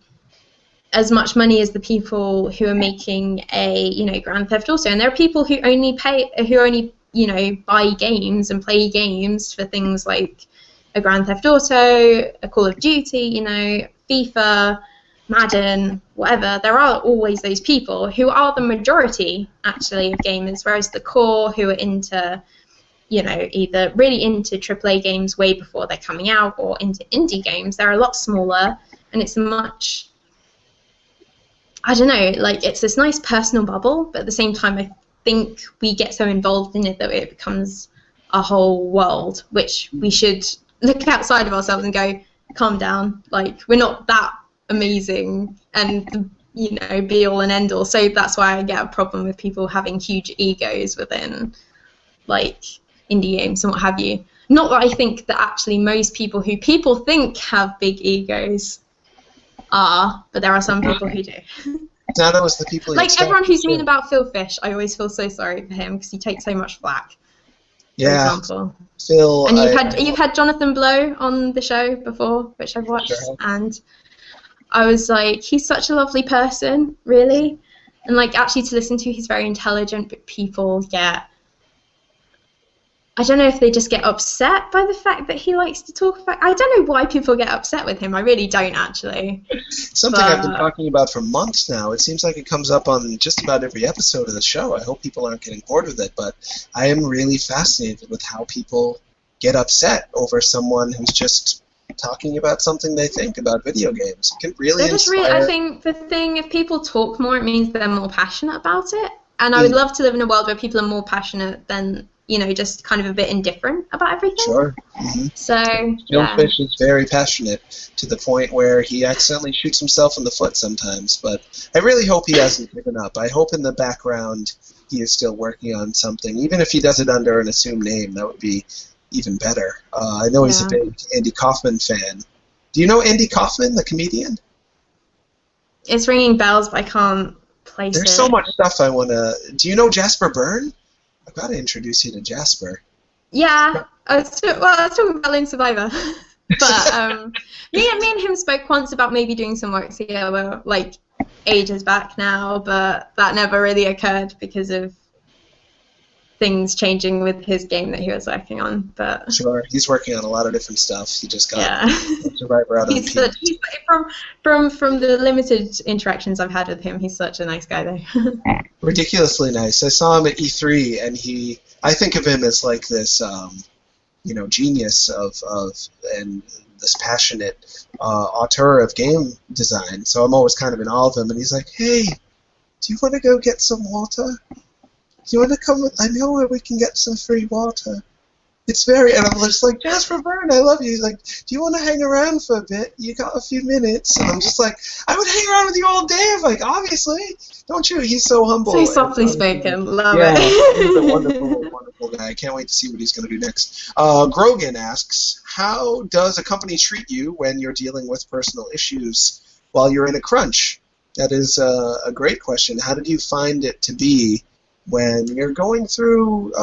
as much money as the people who are making a, you know, Grand Theft Auto. And there are people who only you know, buy games and play games for things like a Grand Theft Auto, a Call of Duty, you know, FIFA, Madden, whatever. There are always those people who are the majority, actually, of gamers, whereas the core who are into, you know, either really into AAA games way before they're coming out or into indie games, they're a lot smaller, and it's much, I don't know, like, it's this nice personal bubble, but at the same time I think we get so involved in it that it becomes a whole world, which we should look outside of ourselves and go, calm down, like, we're not that amazing and, you know, be all and end all. So that's why I get a problem with people having huge egos within, like, indie games and what have you. Not that I think that actually most people who people think have big egos are, but there are some people who do. Now that was the people like everyone who's mean about Phil Fish, I always feel so sorry for him because he takes so much flack. Yeah, for example. Phil. And you've had Jonathan Blow on the show before, which I've watched, and I was like, he's such a lovely person, really, and like actually to listen to, he's very intelligent, but people get, I don't know if they just get upset by the fact that he likes to talk about, I don't know why people get upset with him, I really don't actually. Something I've been talking about for months now. It seems like it comes up on just about every episode of the show. I hope people aren't getting bored with it, but I am really fascinated with how people get upset over someone who's just talking about something they think about video games. It can really They're just inspire. really, I think the thing, if people talk more, it means they're more passionate about it. And I would love to live in a world where people are more passionate than, just kind of a bit indifferent about everything. Sure. Mm-hmm. So, Fieldfish is very passionate to the point where he accidentally shoots himself in the foot sometimes. But I really hope he hasn't given up. I hope in the background he is still working on something. Even if he does it under an assumed name, that would be even better. I know he's a big Andy Kaufman fan. Do you know Andy Kaufman, the comedian? It's ringing bells, but I can't place it. There's so much stuff I want to... Do you know Jasper Byrne? I've got to introduce you to Jasper. Yeah. I was talking about Lone Survivor. But me and him spoke once about maybe doing some work together, like ages back now, but that never really occurred because of things changing with his game that he was working on. But sure, he's working on a lot of different stuff. He just got Survivor out on he's from the limited interactions I've had with him, he's such a nice guy though. Ridiculously nice. I saw him at E3, and I think of him as like this, genius and this passionate auteur of game design. So I'm always kind of in awe of him. And he's like, "Hey, do you want to go get some water? Do you want to come? I know where we can get some free water. It's very..." And I'm just like, "Jasper Byrne, I love you." He's like, "Do you want to hang around for a bit? You got a few minutes?" And I'm just like, "I would hang around with you all day." I'm like, "Obviously, don't you?" He's so humble. So softly spoken. Love it. He's a it. wonderful, wonderful guy. I can't wait to see what he's going to do next. Grogan asks, how does a company treat you when you're dealing with personal issues while you're in a crunch? That is a great question. How did you find it to be when you're going through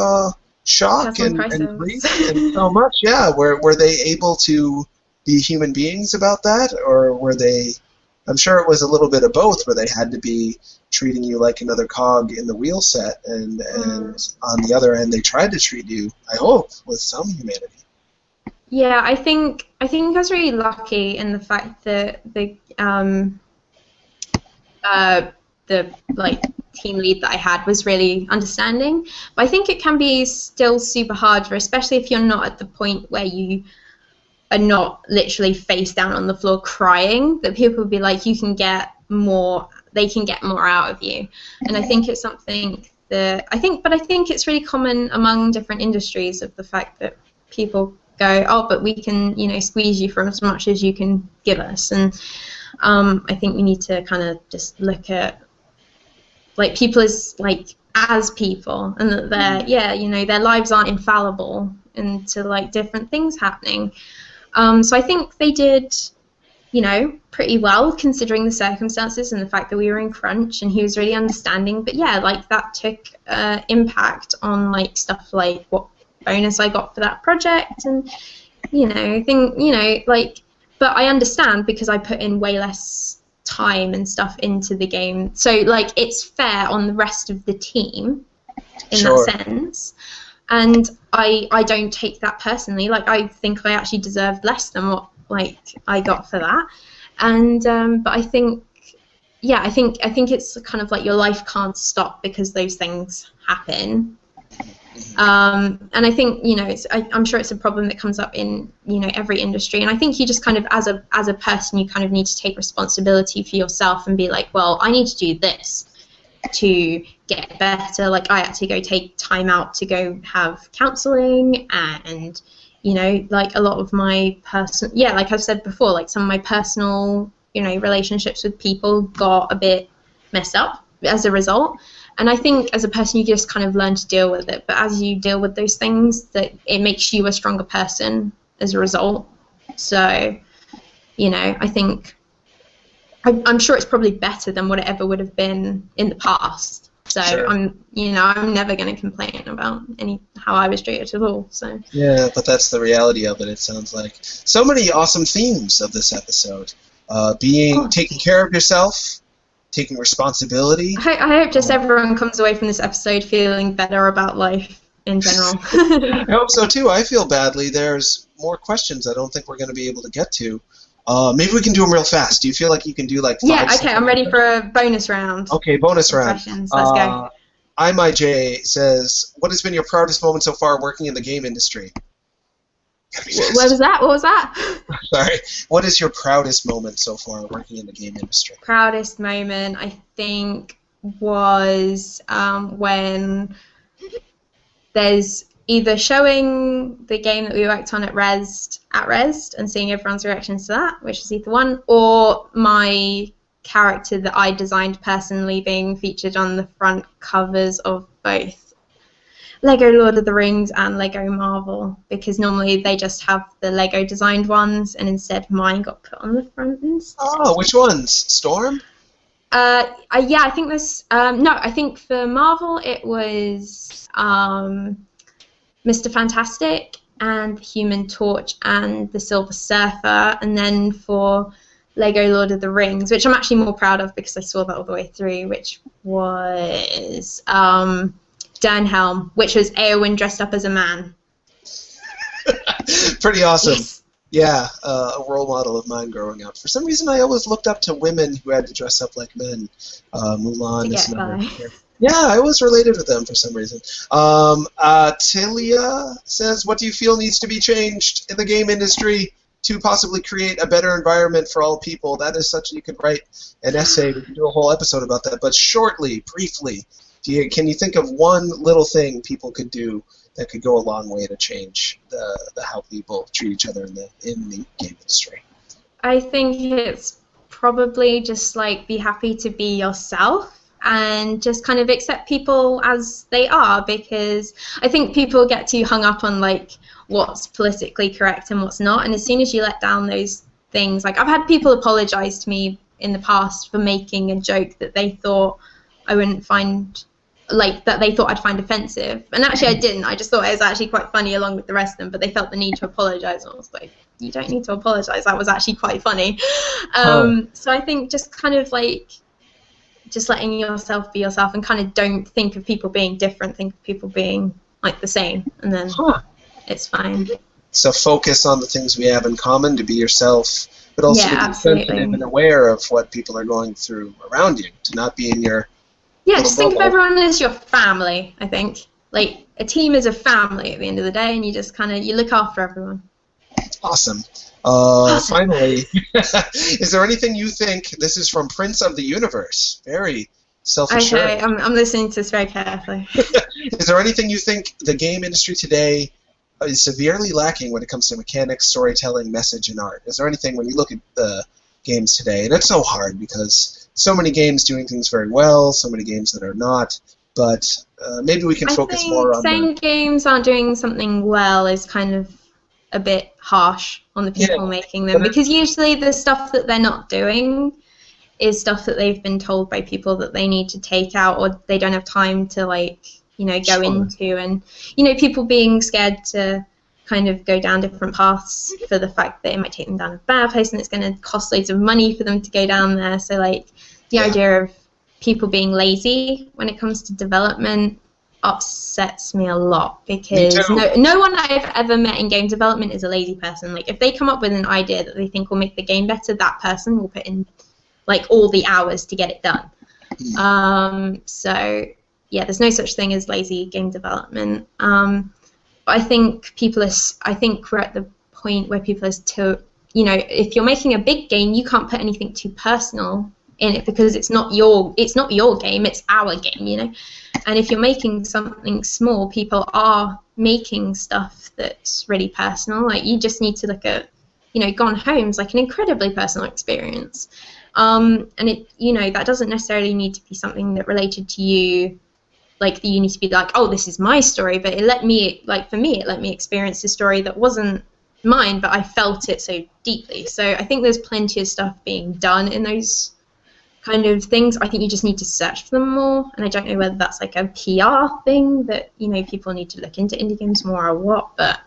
shock and grief and so much? Yeah, were they able to be human beings about that, or were they? I'm sure it was a little bit of both, where they had to be treating you like another cog in the wheel set, and on the other end they tried to treat you, I hope, with some humanity. Yeah, I think I was really lucky in the fact that the team lead that I had was really understanding. But I think it can be still super hard, especially if you're not at the point where you are not literally face down on the floor crying, that people will be like, they can get more out of you. And I think it's something that I think it's really common among different industries, of the fact that people go, "Oh, but we can, squeeze you for as much as you can give us." And I think we need to kind of just look at people as people, and that their lives aren't infallible, and to different things happening. So I think they did, pretty well considering the circumstances and the fact that we were in crunch, and he was really understanding. But yeah, that took impact on stuff like what bonus I got for that project, and but I understand because I put in way less time and stuff into the game, so it's fair on the rest of the team in that sense. And I don't take that personally. I think I actually deserved less than what I got for that. And but I think it's kind of your life can't stop because those things happen. And I think I'm sure it's a problem that comes up in every industry. And I think you just kind of as a person, you kind of need to take responsibility for yourself and be like, well, I need to do this to get better. I had to go take time out to go have counseling, and a lot of my like I've said before, some of my personal relationships with people got a bit messed up as a result. And I think as a person, you just kind of learn to deal with it. But as you deal with those things, that it makes you a stronger person as a result. So I think I'm sure it's probably better than what it ever would have been in the past. So sure. I'm never going to complain about how I was treated at all. So yeah, but that's the reality of it. It sounds like so many awesome themes of this episode: taking care of yourself, taking responsibility. I hope just everyone comes away from this episode feeling better about life in general. I hope so too. I feel badly. There's more questions I don't think we're going to be able to get to. Maybe we can do them real fast. Do you feel like you can do 5? Yeah, okay, I'm ready for a bonus round. Okay, bonus round. Questions. Let's go. IMyJ says, what has been your proudest moment so far working in the game industry? What was that? What was that? Sorry. What is your proudest moment so far working in the game industry? Proudest moment, I think, was when there's either showing the game that we worked on at Rest and seeing everyone's reactions to that, which is either one, or my character that I designed personally being featured on the front covers of both Lego Lord of the Rings and Lego Marvel, because normally they just have the Lego designed ones, and instead mine got put on the front instead. Oh, which ones? Storm? Yeah, I think there's no. I think for Marvel it was Mr. Fantastic and the Human Torch and the Silver Surfer, and then for Lego Lord of the Rings, which I'm actually more proud of because I saw that all the way through, which was Dernhelm, which was Eowyn dressed up as a man. Pretty awesome. Yes. Yeah, a role model of mine growing up. For some reason, I always looked up to women who had to dress up like men. Mulan is another. Yeah, I was related with them for some reason. Tilia says, what do you feel needs to be changed in the game industry to possibly create a better environment for all people? That is such, you could write an essay, we could do a whole episode about that. But shortly, briefly, can you think of one little thing people could do that could go a long way to change the how people treat each other in the game industry? I think it's probably just like be happy to be yourself and just kind of accept people as they are, because I think people get too hung up on like what's politically correct and what's not, and as soon as you let down those things, like I've had people apologize to me in the past for making a joke that they thought I wouldn't find, like that they thought I'd find offensive, and actually I didn't. I just thought it was actually quite funny along with the rest of them, but they felt the need to apologize, and I was like, you don't need to apologize, that was actually quite funny. So I think just kind of like just letting yourself be yourself, and kind of don't think of people being different, think of people being like the same, and then it's fine. So focus on the things we have in common, to be yourself, but also to be sensitive and aware of what people are going through around you, to not be in your just think of everyone as your family, I think. Like, a team is a family at the end of the day, and you just kind of, you look after everyone. Awesome. Finally, is there anything you think, this is from Prince of the Universe, very self-assured. Okay, I'm listening to this very carefully. Is there anything you think the game industry today is severely lacking when it comes to mechanics, storytelling, message, and art? Is there anything, when you look at the games today, and it's so hard because so many games doing things very well, so many games that are not, but maybe we can focus more on saying games aren't doing something well is kind of a bit harsh on the people making them, because usually the stuff that they're not doing is stuff that they've been told by people that they need to take out, or they don't have time to, like, you know, go into, and, you know, people being scared to kind of go down different paths for the fact that it might take them down a bad place and it's going to cost loads of money for them to go down there. So, like, the idea of people being lazy when it comes to development upsets me a lot, because no one I've ever met in game development is a lazy person. Like, if they come up with an idea that they think will make the game better, that person will put in, like, all the hours to get it done. So, yeah, there's no such thing as lazy game development. I think we're at the point where people are too, you know, if you're making a big game, you can't put anything too personal in it, because it's not your game, it's our game, you know. And if you're making something small, people are making stuff that's really personal. Like, you just need to look at, you know, Gone Home's like an incredibly personal experience. And it, you know, that doesn't necessarily need to be something that related to you. Like, you need to be like, oh, this is my story, but it let me, like, for me, it let me experience a story that wasn't mine, but I felt it so deeply. So I think there's plenty of stuff being done in those kind of things. I think you just need to search for them more, and I don't know whether that's like a PR thing that, you know, people need to look into indie games more or what, but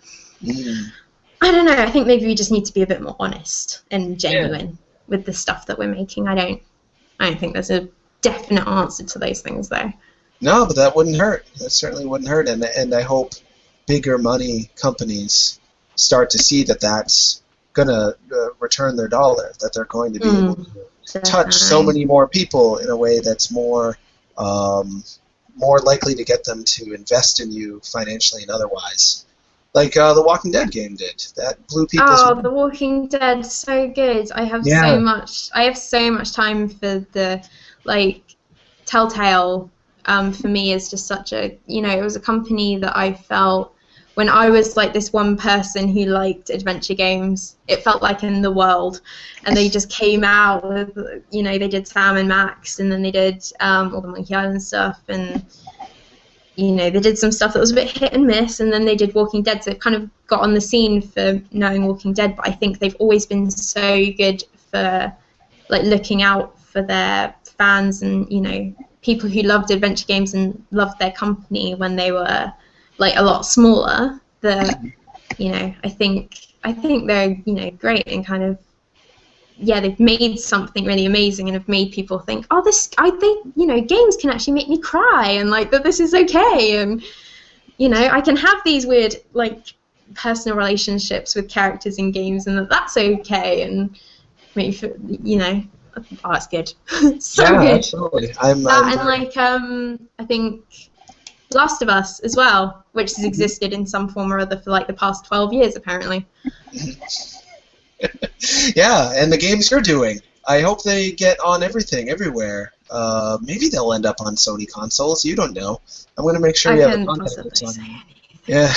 I don't know. I think maybe we just need to be a bit more honest and genuine with the stuff that we're making. I don't think there's a definite answer to those things, though. No, but that wouldn't hurt. That certainly wouldn't hurt, and I hope bigger money companies start to see that that's going to return their dollar, that they're going to be able to touch so many more people in a way that's more likely to get them to invest in you financially and otherwise. Like the Walking Dead game did. That blew people's Oh, mind. The Walking Dead, so good. I have Yeah. so much time for the, like, Telltale. For me is just such a, it was a company that I felt when I was like this one person who liked adventure games, it felt like in the world. And they just came out with, they did Sam and Max, and then they did all the Monkey Island stuff, and they did some stuff that was a bit hit and miss, and then they did Walking Dead, so it kind of got on the scene for knowing Walking Dead, but I think they've always been so good for, like, looking out for their fans and, people who loved adventure games and loved their company when they were, like, a lot smaller, that, I think they're, great and kind of, they've made something really amazing and have made people think, oh, games can actually make me cry, and like that this is okay, and I can have these weird like personal relationships with characters in games, and that's okay, and make oh, it's good, so good. Absolutely. And like I think Last of Us as well, which has existed in some form or other for like the past 12 years apparently. Yeah, and the games you're doing. I hope they get on everything, everywhere. Maybe they'll end up on Sony consoles. You don't know. I'm going to make sure you have a contact that's on. Yeah,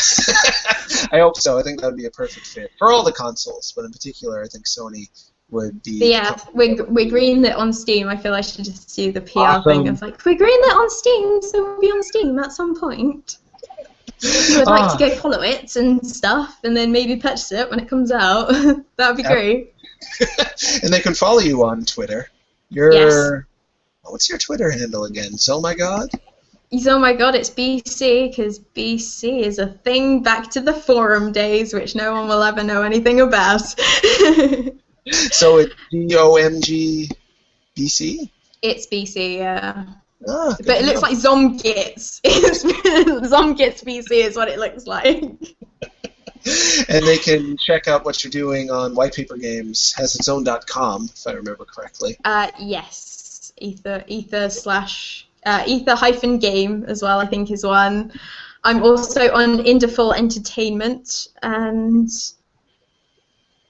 I hope so. I think that would be a perfect fit for all the consoles, but in particular, I think Sony would be. But yeah, we're greenlit on Steam. I feel I should just do the PR thing of like, we're greenlit on Steam, so we'll be on Steam at some point. You would like to go follow it and stuff, and then maybe purchase it when it comes out. That would be great. And they can follow you on Twitter. What's your Twitter handle again? Oh my god? Oh my god, it's BC, because BC is a thing back to the forum days, which no one will ever know anything about. So it's DOMG-BC? It's BC, yeah. Ah, but it looks like Zomgits. Zomgits BC is what it looks like. And they can check out what you're doing on White Paper Games, hasitsown.com, if I remember correctly. Yes. Ether-game as well, I think, is one. I'm also on Indiful Entertainment and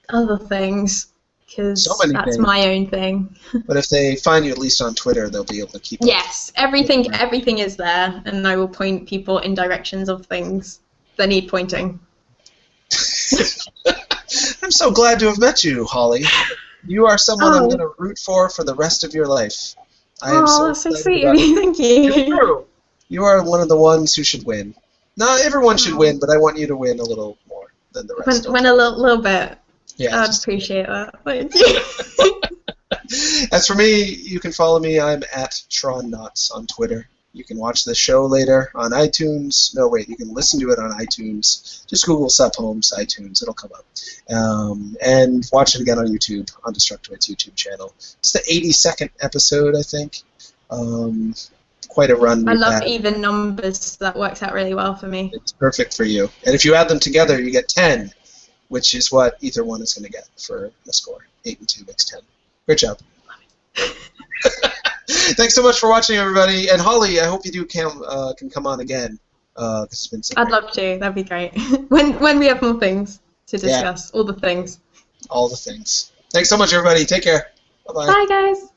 other things, because that's things. My own thing. But if they find you at least on Twitter, they'll be able to keep up. Yes, everything is there, and I will point people in directions of things that need pointing. I'm so glad to have met you, Holly. You are someone I'm going to root for the rest of your life. That's so sweet of you. Thank you. You are one of the ones who should win. Not everyone should win, but I want you to win a little more than the rest. Win a little bit. Yeah, I'd appreciate that. Thank you. As for me, you can follow me. I'm at TronNots on Twitter. You can watch the show later on iTunes. No, wait, you can listen to it on iTunes. Just Google Sup Holmes iTunes. It'll come up. And watch it again on YouTube, on Destructoid's YouTube channel. It's the 82nd episode, I think. Quite a run. I love even numbers. So that works out really well for me. It's perfect for you. And if you add them together, you get 10, which is what Ether 1 is going to get for the score. 8 and 2 makes 10. Great job. Thanks so much for watching, everybody. And Holly, I hope you can come on again. It's been so I'd love to. That'd be great. when we have more things to discuss. Yeah. All the things. All the things. Thanks so much, everybody. Take care. Bye-bye. Bye, guys.